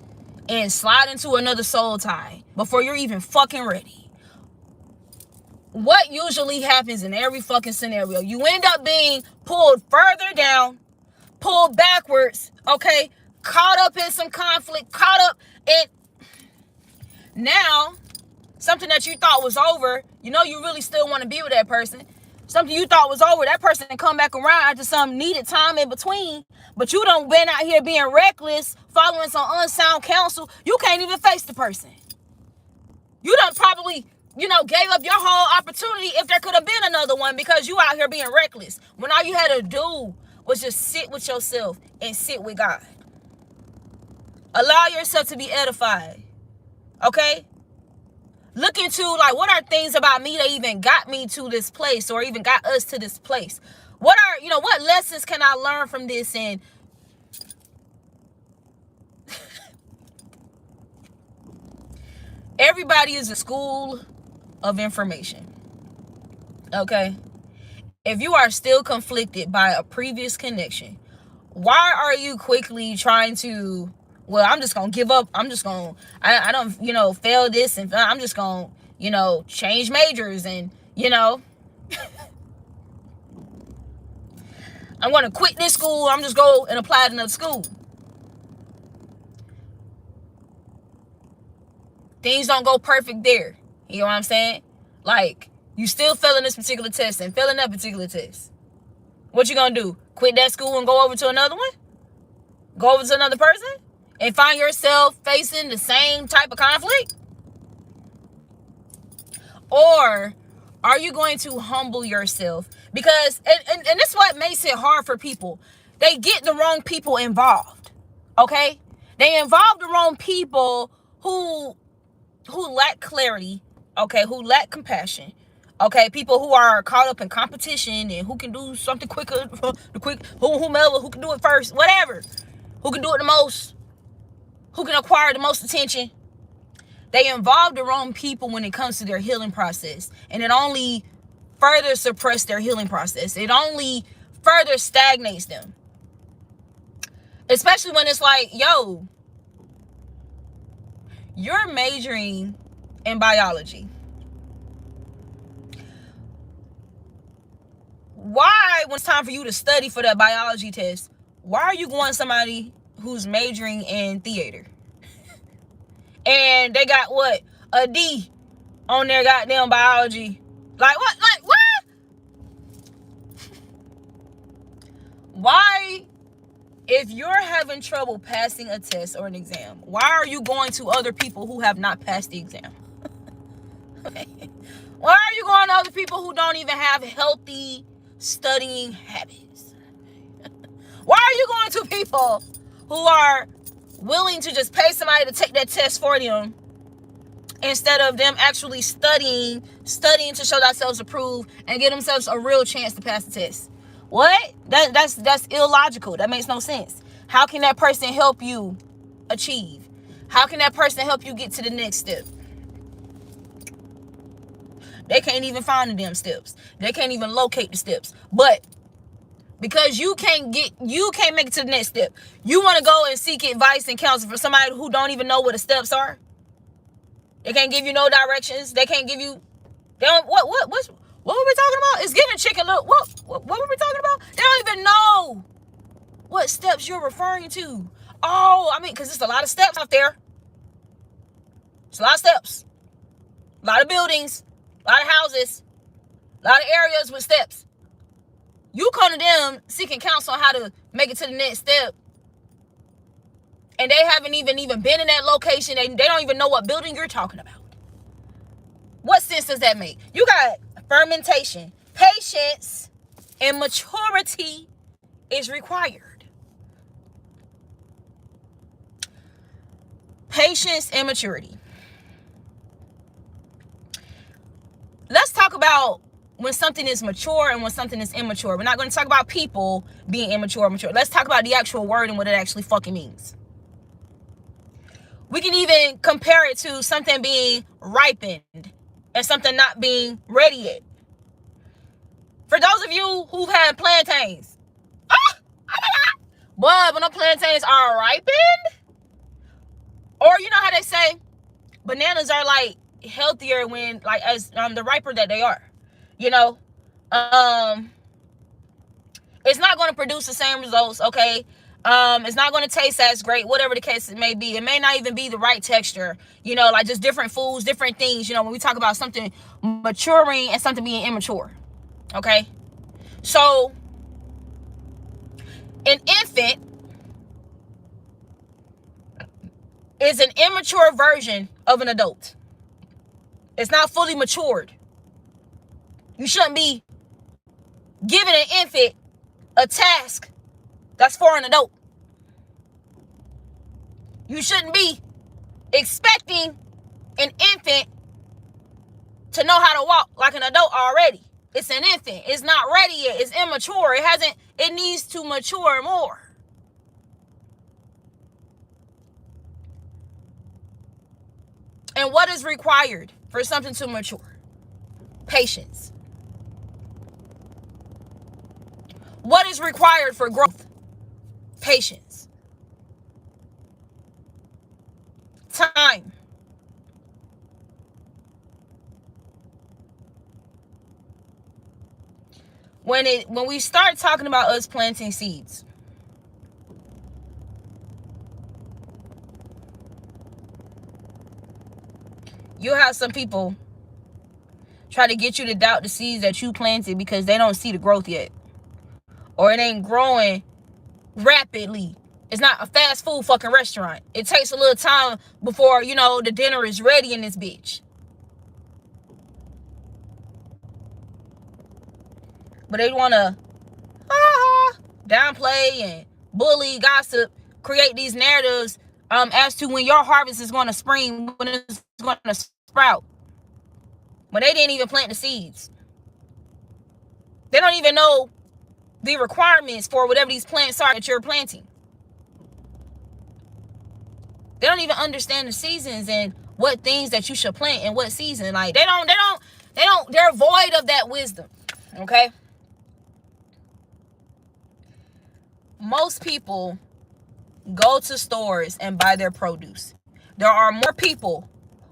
and slide into another soul tie before you're even fucking ready, what usually happens in every fucking scenario? You end up being pulled further down, pulled backwards, okay? Caught up in some conflict, caught up in... Now, something that you thought was over, you know you really still want to be with that person. Something you thought was over, that person can come back around after some needed time in between. But you done been out here being reckless, following some unsound counsel. You can't even face the person. You done probably, gave up your whole opportunity if there could have been another one because you out here being reckless. When all you had to do was just sit with yourself and sit with God. Allow yourself to be edified. Okay? Look into, what are things about me that even got me to this place or even got us to this place? What lessons can I learn from this? And everybody is a school of information. Okay? If you are still conflicted by a previous connection, why are you quickly trying to, well, I'm just going to give up. I'm just going to, I don't, fail this. And I'm just going to, change majors and, I'm going to quit this school. I'm just go and apply to another school. Things don't go perfect there. You know what I'm saying? You still failing this particular test and failing that particular test. What you going to do? Quit that school and go over to another one? Go over to another person? And find yourself facing the same type of conflict? Or are you going to humble yourself? Because, and this is what makes it hard for people. They get the wrong people involved. Okay? They involve the wrong people who lack clarity. Okay? Who lack compassion. Okay? People who are caught up in competition and who can do something quicker. Whomever, who can do it first. Whatever. Who can do it the most. Who can acquire the most attention. They involve the wrong people when it comes to their healing process. And it only further suppresses their healing process. It only further stagnates them. Especially when it's like, yo, you're majoring in biology. Why, when it's time for you to study for that biology test, why are you going to somebody who's majoring in theater? And they got what? A D on their goddamn biology. What? Why, if you're having trouble passing a test or an exam, why are you going to other people who have not passed the exam? Why are you going to other people who don't even have healthy studying habits? Why are you going to people who are willing to just pay somebody to take that test for them instead of them actually studying to show themselves approved and give themselves a real chance to pass the test? What? That's illogical. That makes no sense. How can that person help you achieve? How can that person help you get to the next step? They can't even find the damn steps. They can't even locate the steps. But because you can't make it to the next step, you want to go and seek advice and counsel for somebody who don't even know what the steps are. They can't give you no directions. They can't give you. They don't. What were we talking about? It's giving chicken look. What were we talking about? They don't even know what steps you're referring to. Oh, I mean, because there's a lot of steps out there. It's a lot of steps. A lot of buildings. A lot of houses. A lot of areas with steps. You come to them seeking counsel on how to make it to the next step. And they haven't even been in that location. They don't even know what building you're talking about. What sense does that make? You got fermentation. Patience and maturity is required. Patience and maturity. Let's talk about when something is mature and when something is immature. We're not going to talk about people being immature or mature. Let's talk about the actual word and what it actually fucking means. We can even compare it to something being ripened and something not being ready yet. For those of you who've had plantains, oh my God, boy, when the plantains are ripened, or you know how they say bananas are like healthier when like as the riper that they are. You know, it's not going to produce the same results, okay? It's not going to taste as great, whatever the case it may be. It may not even be the right texture, you know, like just different foods, different things, you know, when we talk about something maturing and something being immature, okay? So, an infant is an immature version of an adult. It's not fully matured. You shouldn't be giving an infant a task that's for an adult. You shouldn't be expecting an infant to know how to walk like an adult already. It's an infant. It's not ready yet. It's immature. It needs to mature more. And what is required for something to mature? Patience. What is required for growth? Patience. Time. When we start talking about us planting seeds, you have some people try to get you to doubt the seeds that you planted because they don't see the growth yet. Or it ain't growing rapidly. It's not a fast food fucking restaurant. It takes a little time before, you know, the dinner is ready in this bitch. But they want to downplay and bully, gossip, create these narratives as to when your harvest is going to spring, when it's going to sprout. When they didn't even plant the seeds. They don't even know the requirements for whatever these plants are that you're planting. They don't even understand the seasons and what things that you should plant in what season. Like they're void of that wisdom. Okay? Most people go to stores and buy their produce. There are more people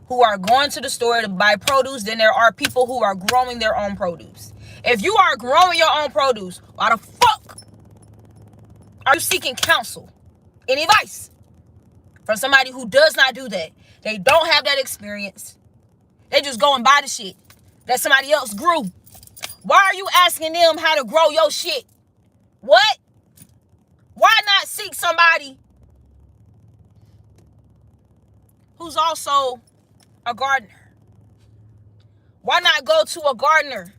who are going to the store to buy produce than there are people who are growing their own produce. If you are growing your own produce, why the fuck are you seeking counsel and advice from somebody who does not do that? They don't have that experience. They just go and buy the shit that somebody else grew. Why are you asking them how to grow your shit? What? Why not seek somebody who's also a gardener? Why not go to a gardener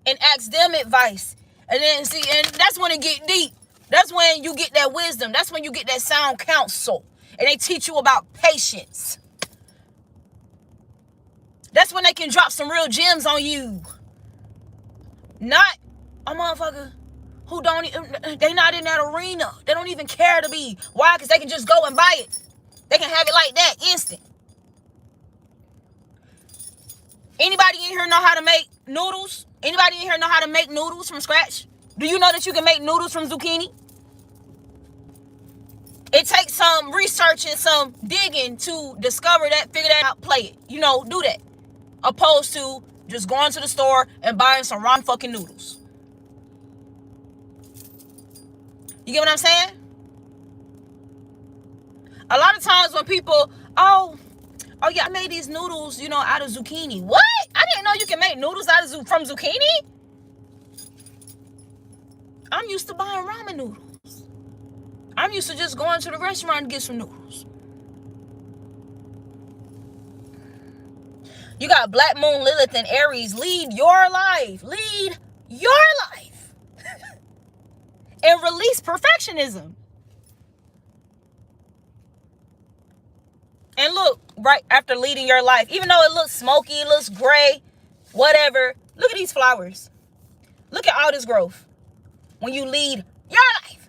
and ask them advice? And then see, and that's when it get deep. That's when you get that wisdom. That's when you get that sound counsel. And they teach you about patience. That's when they can drop some real gems on you. Not a motherfucker who they not in that arena. They don't even care to be. Why? Because they can just go and buy it. They can have it like that, instant. Anybody in here know how to make noodles? Anybody in here know how to make noodles from scratch? Do you know that you can make noodles from zucchini? It takes some research and some digging to discover that, figure that out, play it. You know, do that. Opposed to just going to the store and buying some raw fucking noodles. You get what I'm saying? A lot of times when people, oh yeah, I made these noodles, you know, out of zucchini. What? I didn't know you can make noodles from zucchini. I'm used to buying ramen noodles. I'm used to just going to the restaurant and get some noodles. You got Black Moon, Lilith, and Aries. Lead your life. Lead your life. And release perfectionism. And look, right after leading your life, even though it looks smoky, it looks gray, whatever, look at these flowers. Look at all this growth. When you lead your life.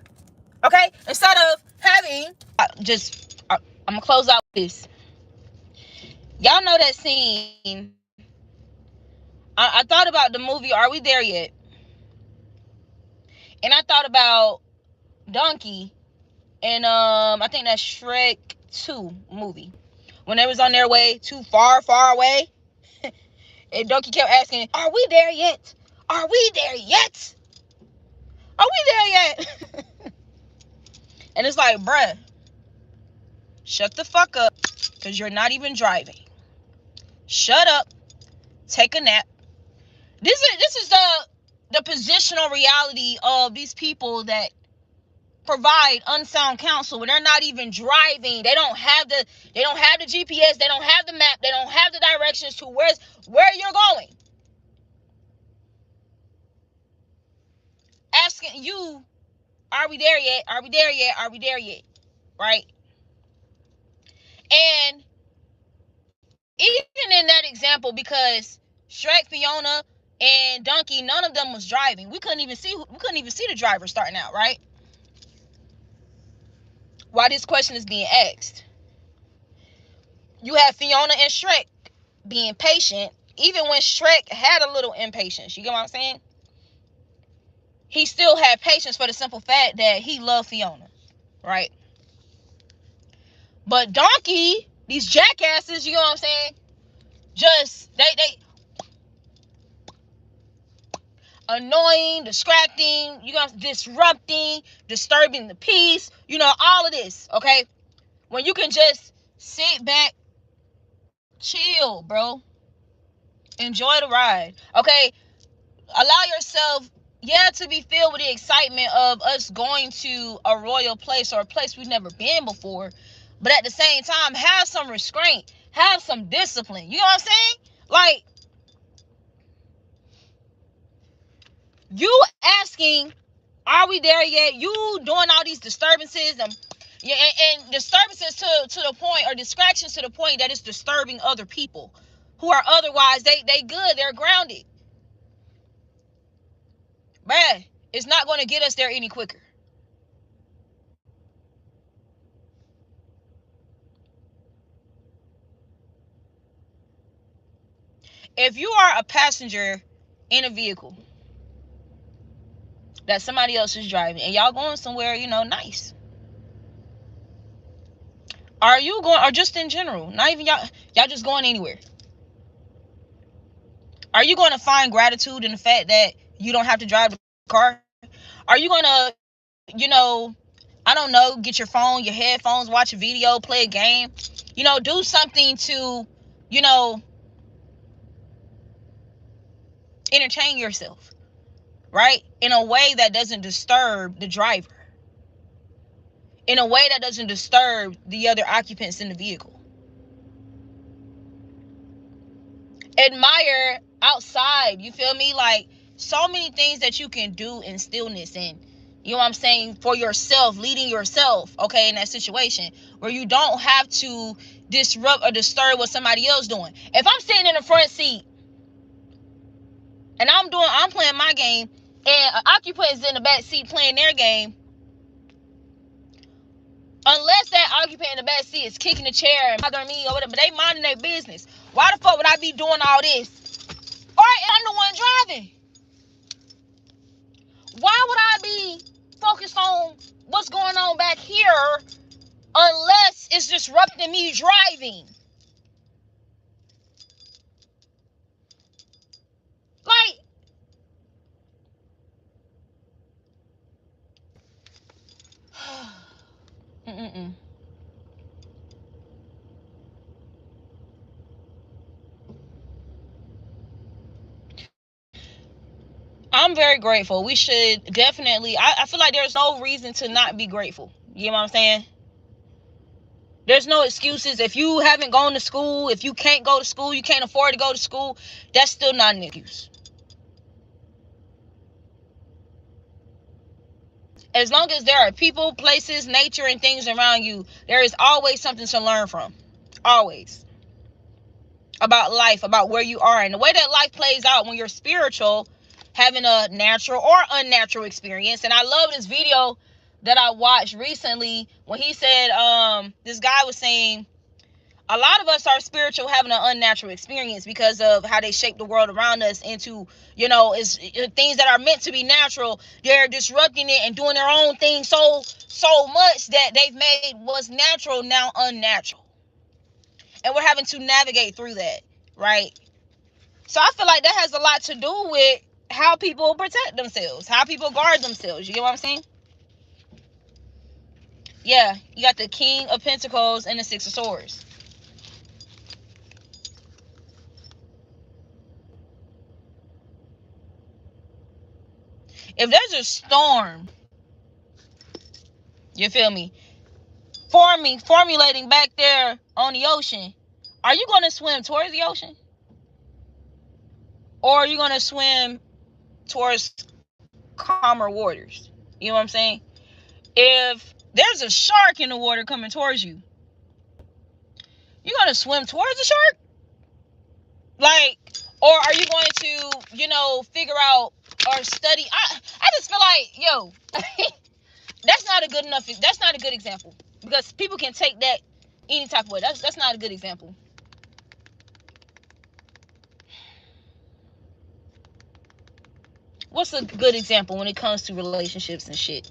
Okay? Instead of having, I'm going to close out with this. Y'all know that scene. I thought about the movie Are We There Yet? And I thought about Donkey and I think that's Shrek 2 movie. When they was on their way too far away. And Donkey kept asking, are we there yet? Are we there yet? Are we there yet? And it's like, bruh, shut the fuck up, because you're not even driving. Shut up. Take a nap. This is the positional reality of these people that provide unsound counsel when they're not even driving. They don't have the GPS, they don't have the map, they don't have the directions to where you're going. Asking you, are we there yet? Are we there yet? Are we there yet? Right? And even in that example, because Shrek, Fiona, and Donkey, none of them was driving. We couldn't even see the driver starting out, right? Why this question is being asked. You have Fiona and Shrek being patient, even when Shrek had a little impatience. You get what I'm saying? He still had patience for the simple fact that he loved Fiona, right? But Donkey, these jackasses, you know what I'm saying? Just, they annoying, distracting, you know, disrupting, disturbing the peace, you know, all of this, okay? When you can just sit back, chill, bro. Enjoy the ride, okay? Allow yourself, to be filled with the excitement of us going to a royal place or a place we've never been before. But at the same time, have some restraint, have some discipline. You know what I'm saying? Like, you asking, are we there yet? You doing all these disturbances and disturbances to the point, or distractions to the point that it's disturbing other people who are otherwise they good, they're grounded. Bruh, it's not going to get us there any quicker. If you are a passenger in a vehicle that somebody else is driving and y'all going somewhere, you know, nice. Are you going, or just in general, not even y'all just going anywhere? Are you going to find gratitude in the fact that you don't have to drive the car? Are you going to, you know, I don't know, get your phone, your headphones, watch a video, play a game, you know, do something to, you know, entertain yourself, right? In a way that doesn't disturb the driver, in a way that doesn't disturb the other occupants in the vehicle. Admire outside, you feel me? Like, so many things that you can do in stillness, and you know what I'm saying, for yourself, leading yourself, okay, in that situation where you don't have to disrupt or disturb what somebody else doing. If I'm sitting in the front seat and I'm playing my game, and an occupant is in the back seat playing their game, unless that occupant in the back seat is kicking the chair and bothering me or whatever, but they minding their business. Why the fuck would I be doing all this? Or I'm the one driving. Why would I be focused on what's going on back here unless it's disrupting me driving? Like, I'm very grateful. We should definitely, I feel like there's no reason to not be grateful. You know what I'm saying? There's no excuses. If you haven't gone to school, if you can't go to school, you can't afford to go to school, that's still not an excuse. As long as there are people, places, nature, and things around you, there is always something to learn from. Always. About life, about where you are, and the way that life plays out when you're spiritual, having a natural or unnatural experience. And I love this video that I watched recently when he said, this guy was saying, a lot of us are spiritual having an unnatural experience because of how they shape the world around us into, is things that are meant to be natural. They're disrupting it and doing their own thing so much that they've made what's natural now unnatural. And we're having to navigate through that, right? So I feel like that has a lot to do with how people protect themselves, how people guard themselves. You get what I'm saying? Yeah, you got the King of Pentacles and the Six of Swords. If there's a storm, you feel me, formulating back there on the ocean, are you going to swim towards the ocean? Or are you going to swim towards calmer waters? You know what I'm saying? If there's a shark in the water coming towards you, you're going to swim towards the shark? Like, or are you going to, figure out or study? I just feel like, that's not a good example. Because people can take that any type of way. That's not a good example. What's a good example when it comes to relationships and shit?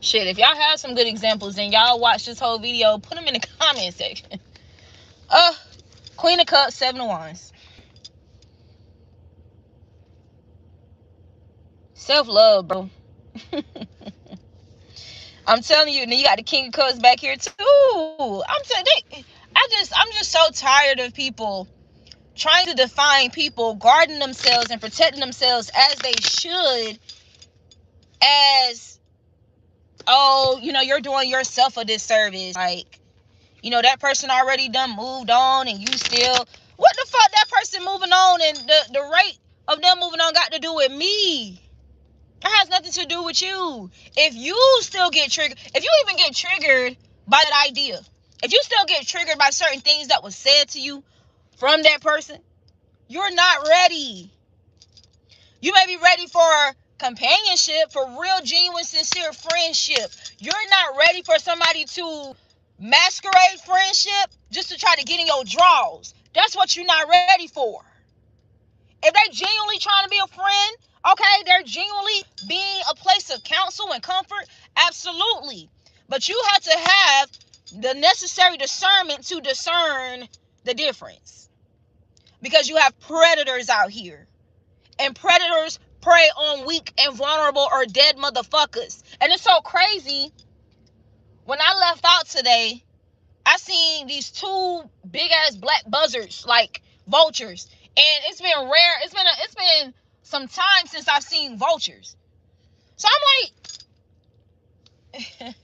Shit, if y'all have some good examples and y'all watch this whole video, put them in the comment section. Queen of Cups, Seven of Wands. Self-love, bro. I'm telling you, and then you got the King of Cups back here too. I'm just so tired of people trying to define people, guarding themselves and protecting themselves as they should, as, you're doing yourself a disservice. Like, that person already done moved on and you still, what the fuck that person moving on and the rate of them moving on got to do with me? It has nothing to do with you. If you still get triggered, if you even get triggered by that idea, if you still get triggered by certain things that was said to you from that person, you're not ready. You may be ready for companionship, for real, genuine, sincere friendship. You're not ready for somebody to masquerade friendship just to try to get in your drawers. That's what you're not ready for. If they genuinely trying to be a friend, okay, they're genuinely being a place of counsel and comfort, absolutely. But you have to have the necessary discernment to discern the difference. Because you have predators out here. And predators prey on weak and vulnerable or dead motherfuckers. And it's so crazy. When I left out today, I seen these two big ass black buzzards, like vultures. And it's been rare. It's been some time since I've seen vultures. So I'm like,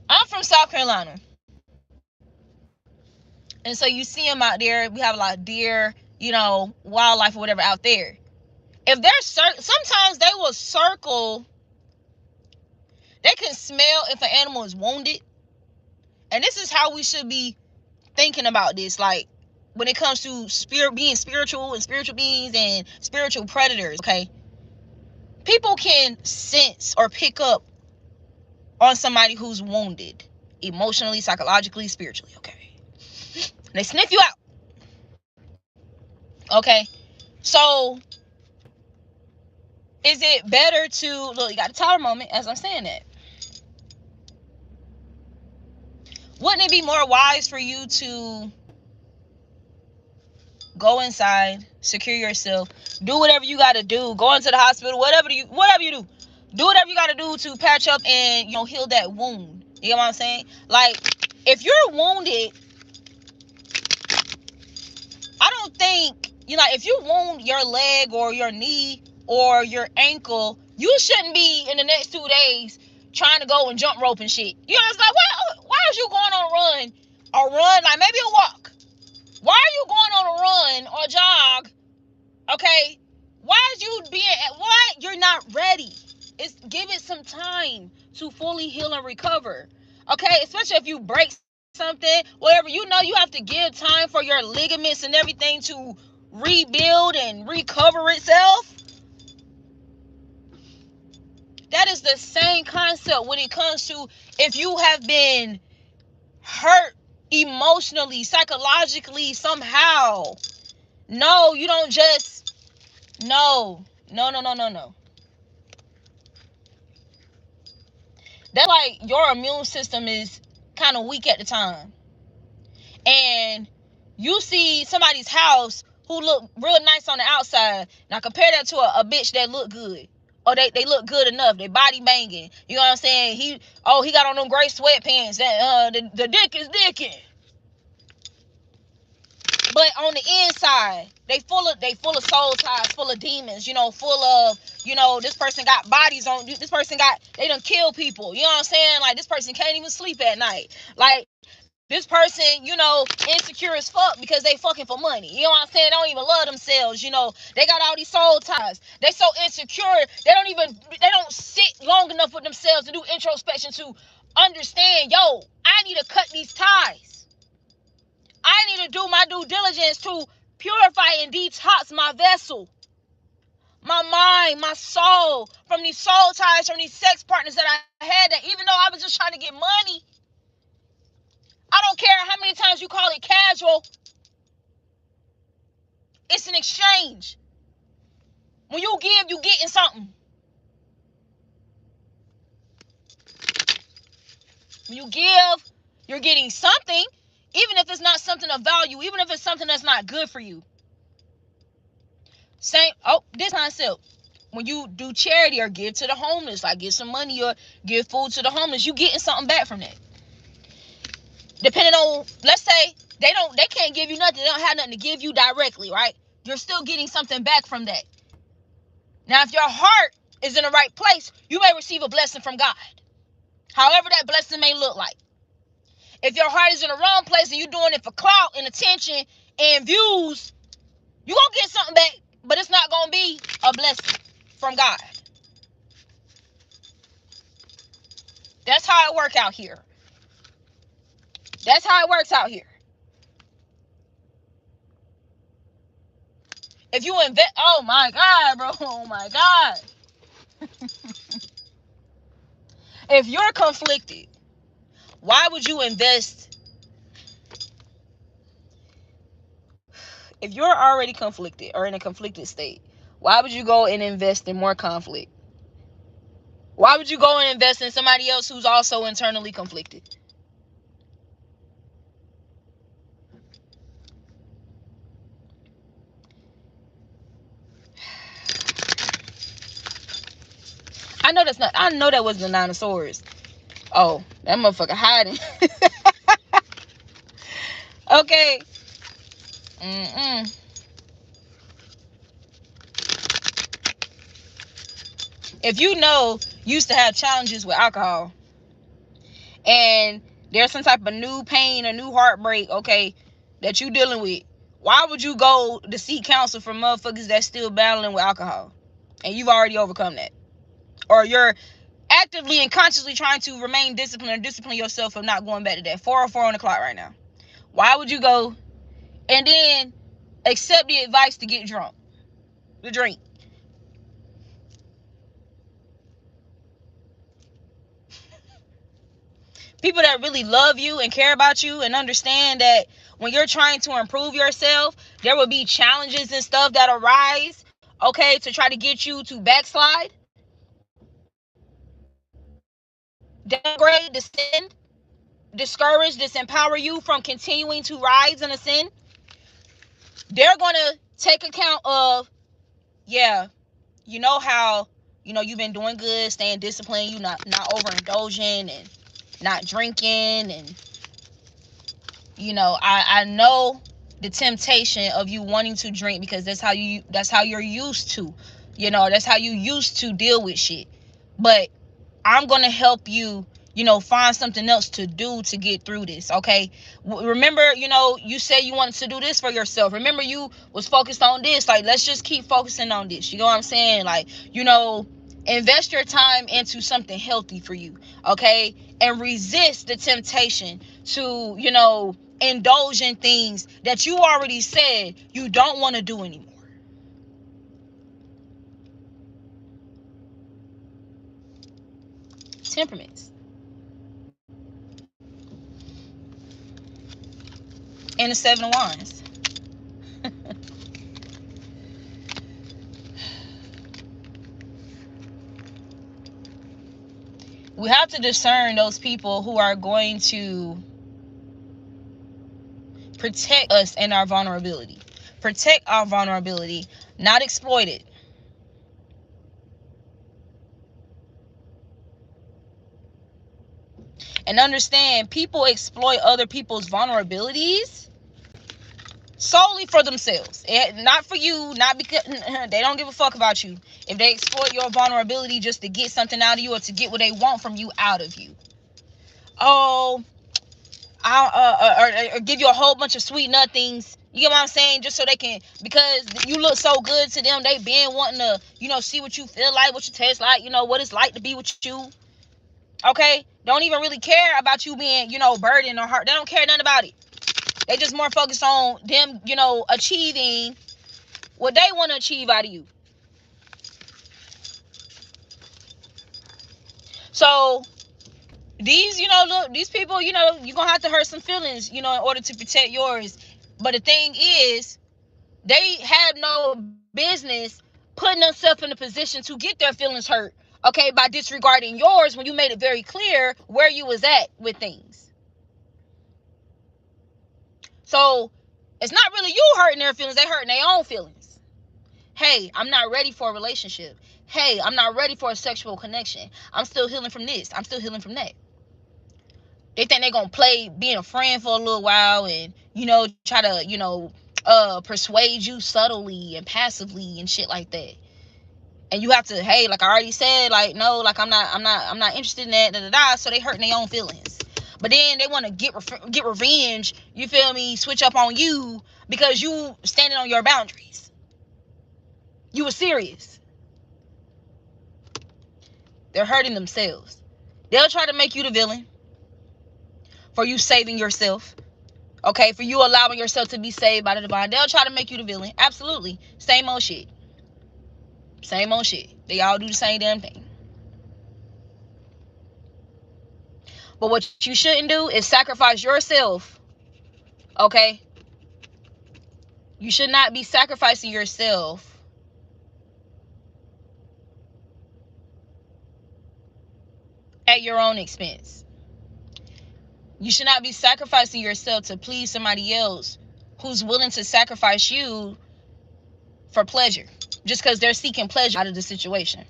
I'm from South Carolina. And so you see them out there. We have a lot of deer, wildlife or whatever out there. If they're sometimes they will circle. They can smell if an animal is wounded. And this is how we should be thinking about this, like when it comes to being spiritual and spiritual beings and spiritual predators, okay? People can sense or pick up on somebody who's wounded emotionally, psychologically, spiritually, okay? They sniff you out, okay? So is it better to look? You got a tower moment as I'm saying that. Wouldn't it be more wise for you to go inside, secure yourself, do whatever you got to do, go into the hospital, whatever you do whatever you got to do to patch up and, you know, heal that wound? You know what I'm saying? Like, if you're wounded, I don't think, you know, if you wound your leg or your knee or your ankle, you shouldn't be in the next 2 days trying to go and jump rope and shit. You know, it's like, why is you going on a run, like maybe a walk? Why are you going on a run or jog? Okay, why is you being at what? You're not ready. Give it some time to fully heal and recover. Okay, especially if you break something, whatever, you know, you have to give time for your ligaments and everything to rebuild and recover itself. That is the same concept when it comes to if you have been hurt emotionally, psychologically, somehow. No, you don't just, no. That's like your immune system is kind of weak at the time. And you see somebody's house who look real nice on the outside. Now compare that to a bitch that look good. Or they look good enough. They body banging. You know what I'm saying? He got on them gray sweatpants. That the dick is dicking. But on the inside, they full of soul ties, full of demons, you know, full of, you know, this person got bodies on, this person they done kill people, you know what I'm saying? Like, this person can't even sleep at night. Like, this person, you know, insecure as fuck because they fucking for money. You know what I'm saying? They don't even love themselves, you know. They got all these soul ties. They so insecure, they don't sit long enough with themselves to do introspection to understand, yo, I need to cut these ties. I need to do my due diligence to purify and detox my vessel, my mind, my soul, from these soul ties, from these sex partners that I had, that even though I was just trying to get money, I don't care how many times you call it casual, it's an exchange. When you give, you getting something. When you give, you're getting something, even if it's not something of value, even if it's something that's not good for you. This concept. When you do charity or give to the homeless, like give some money or give food to the homeless, you getting something back from that. Depending on, let's say they can't give you nothing, they don't have nothing to give you directly, right? You're still getting something back from that. Now, if your heart is in the right place, you may receive a blessing from God. However that blessing may look like. If your heart is in the wrong place and you're doing it for clout and attention and views, you're going to get something back, but it's not going to be a blessing from God. That's how it works out here. That's how it works out here. If you invest, oh my God, bro, oh my God. If you're conflicted, why would you invest? If you're already conflicted or in a conflicted state, why would you go and invest in more conflict? Why would you go and invest in somebody else who's also internally conflicted? I know that wasn't the Nine of Swords. Oh, that motherfucker hiding. Okay. If you used to have challenges with alcohol and there's some type of new pain or new heartbreak, okay, that you dealing with, why would you go to seek counsel from motherfuckers that's still battling with alcohol and you've already overcome that? Or you're actively and consciously trying to remain disciplined or discipline yourself from not going back to that. 4:04 on the clock right now. Why would you go and then accept the advice to get drunk, to drink? People that really love you and care about you and understand that when you're trying to improve yourself, there will be challenges and stuff that arise, okay, to try to get you to backslide, downgrade, descend, discourage, disempower you from continuing to rise in a sin. They're going to take account of, yeah, you know how, you know, you've been doing good, staying disciplined, you not overindulging and not drinking, and you know, I know the temptation of you wanting to drink because that's how you're used to, you know, that's how you used to deal with shit. But I'm gonna help you, you know, find something else to do to get through this, okay? Remember, you know, you said you wanted to do this for yourself. Remember, you was focused on this. Like, let's just keep focusing on this. You know what I'm saying? Like, you know, invest your time into something healthy for you, okay? And resist the temptation to, you know, indulge in things that you already said you don't want to do anymore. Temperaments. And the Seven of Wands. We have to discern those people who are going to protect us in our vulnerability. Protect our vulnerability, not exploit it. And understand, people exploit other people's vulnerabilities solely for themselves. Not for you, not because they don't give a fuck about you. If they exploit your vulnerability just to get something out of you or to get what they want from you out of you. Oh, or give you a whole bunch of sweet nothings. You get what I'm saying? Just so they can, because you look so good to them, they been wanting to, you know, see what you feel like, what you taste like, you know, what it's like to be with you. Okay? Don't even really care about you being, you know, burdened or hurt. They don't care nothing about it. They just more focused on them, you know, achieving what they want to achieve out of you. So these, you know, look, these people, you know, you're gonna have to hurt some feelings, you know, in order to protect yours. But the thing is, they had no business putting themselves in a position to get their feelings hurt, okay, by disregarding yours when you made it very clear where you was at with things. So it's not really you hurting their feelings, they hurting their own feelings. Hey, I'm not ready for a relationship. Hey, I'm not ready for a sexual connection. I'm still healing from this. I'm still healing from that. They think they're gonna play being a friend for a little while and, you know, try to, you know, persuade you subtly and passively and shit like that. And you have to, hey, like I already said, like, no, like I'm not interested in that, da da da. So they hurting their own feelings. But then they want to get revenge, you feel me, switch up on you because you standing on your boundaries. You were serious. They're hurting themselves. They'll try to make you the villain for you saving yourself. Okay, for you allowing yourself to be saved by the divine. They'll try to make you the villain. Absolutely. Same old shit. Same old shit. They all do the same damn thing. But what you shouldn't do is sacrifice yourself. Okay? You should not be sacrificing yourself at your own expense. You should not be sacrificing yourself to please somebody else who's willing to sacrifice you for pleasure. Just because they're seeking pleasure out of the situation.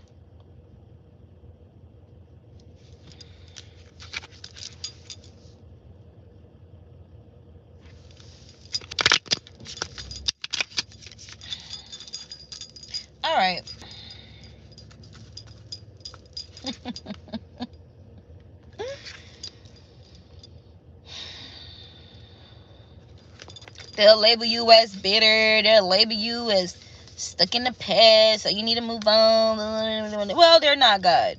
All right. They'll label you as bitter. They'll label you as stuck in the past. So you need to move on. Well, they're not God.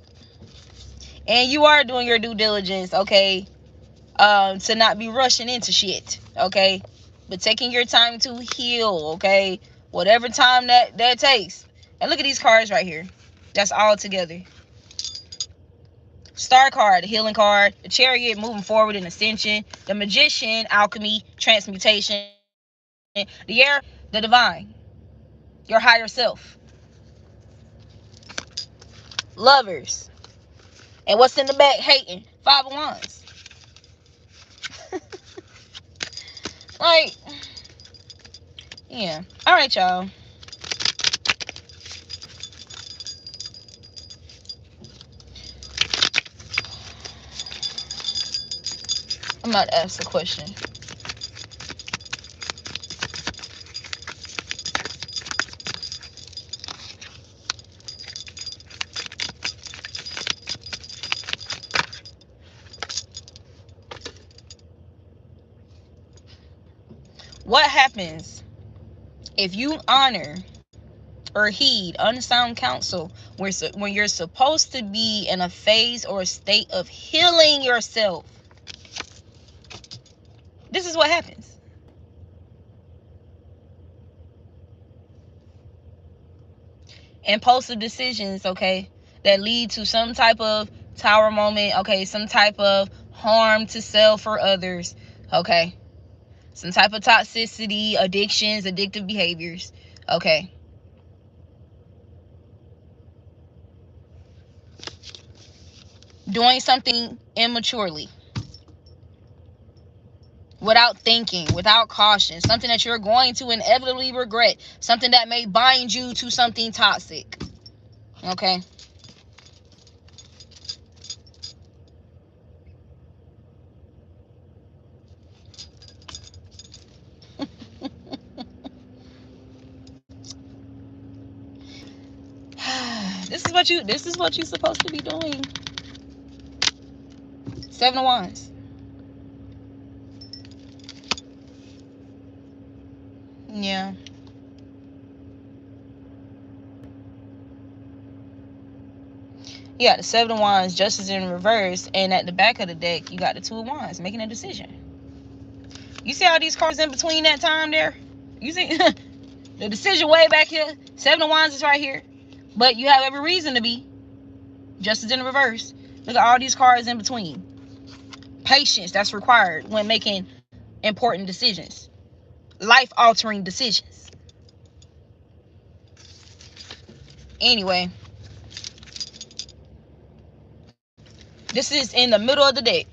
And you are doing your due diligence, okay? to not be rushing into shit, okay? But taking your time to heal, okay? Whatever time that takes. And look at these cards right here. That's all together. Star card, the healing card. The Chariot, moving forward in ascension. The Magician, alchemy, transmutation. The Hierophant, the divine. Your higher self. Lovers. And what's in the back? Hating. Five of Wands. Like, yeah. All right, y'all. I'm about to ask a question. What happens if you honor or heed unsound counsel when you're supposed to be in a phase or a state of healing yourself? This is what happens. Impulsive decisions, okay, that lead to some type of tower moment, okay, some type of harm to self or others, okay, some type of toxicity, addictions, addictive behaviors, okay. Doing something immaturely, without thinking, without caution, something that you're going to inevitably regret, something that may bind you to something toxic, okay. This is what you're supposed to be doing. Seven of Wands. Yeah. Yeah, the Seven of Wands, Justice in reverse, and at the back of the deck, you got the Two of Wands, making a decision. You see how these cards in between that time there? You see the decision way back here. Seven of Wands is right here. But you have every reason to be. Justice in reverse. Look at all these cards in between. Patience that's required when making important decisions. Life-altering decisions. Anyway. This is in the middle of the deck.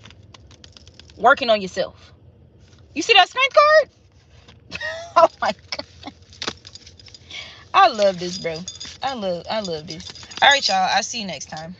Working on yourself. You see that strength card? Oh my God. I love this, bro. I love this. All right, y'all. I'll see you next time.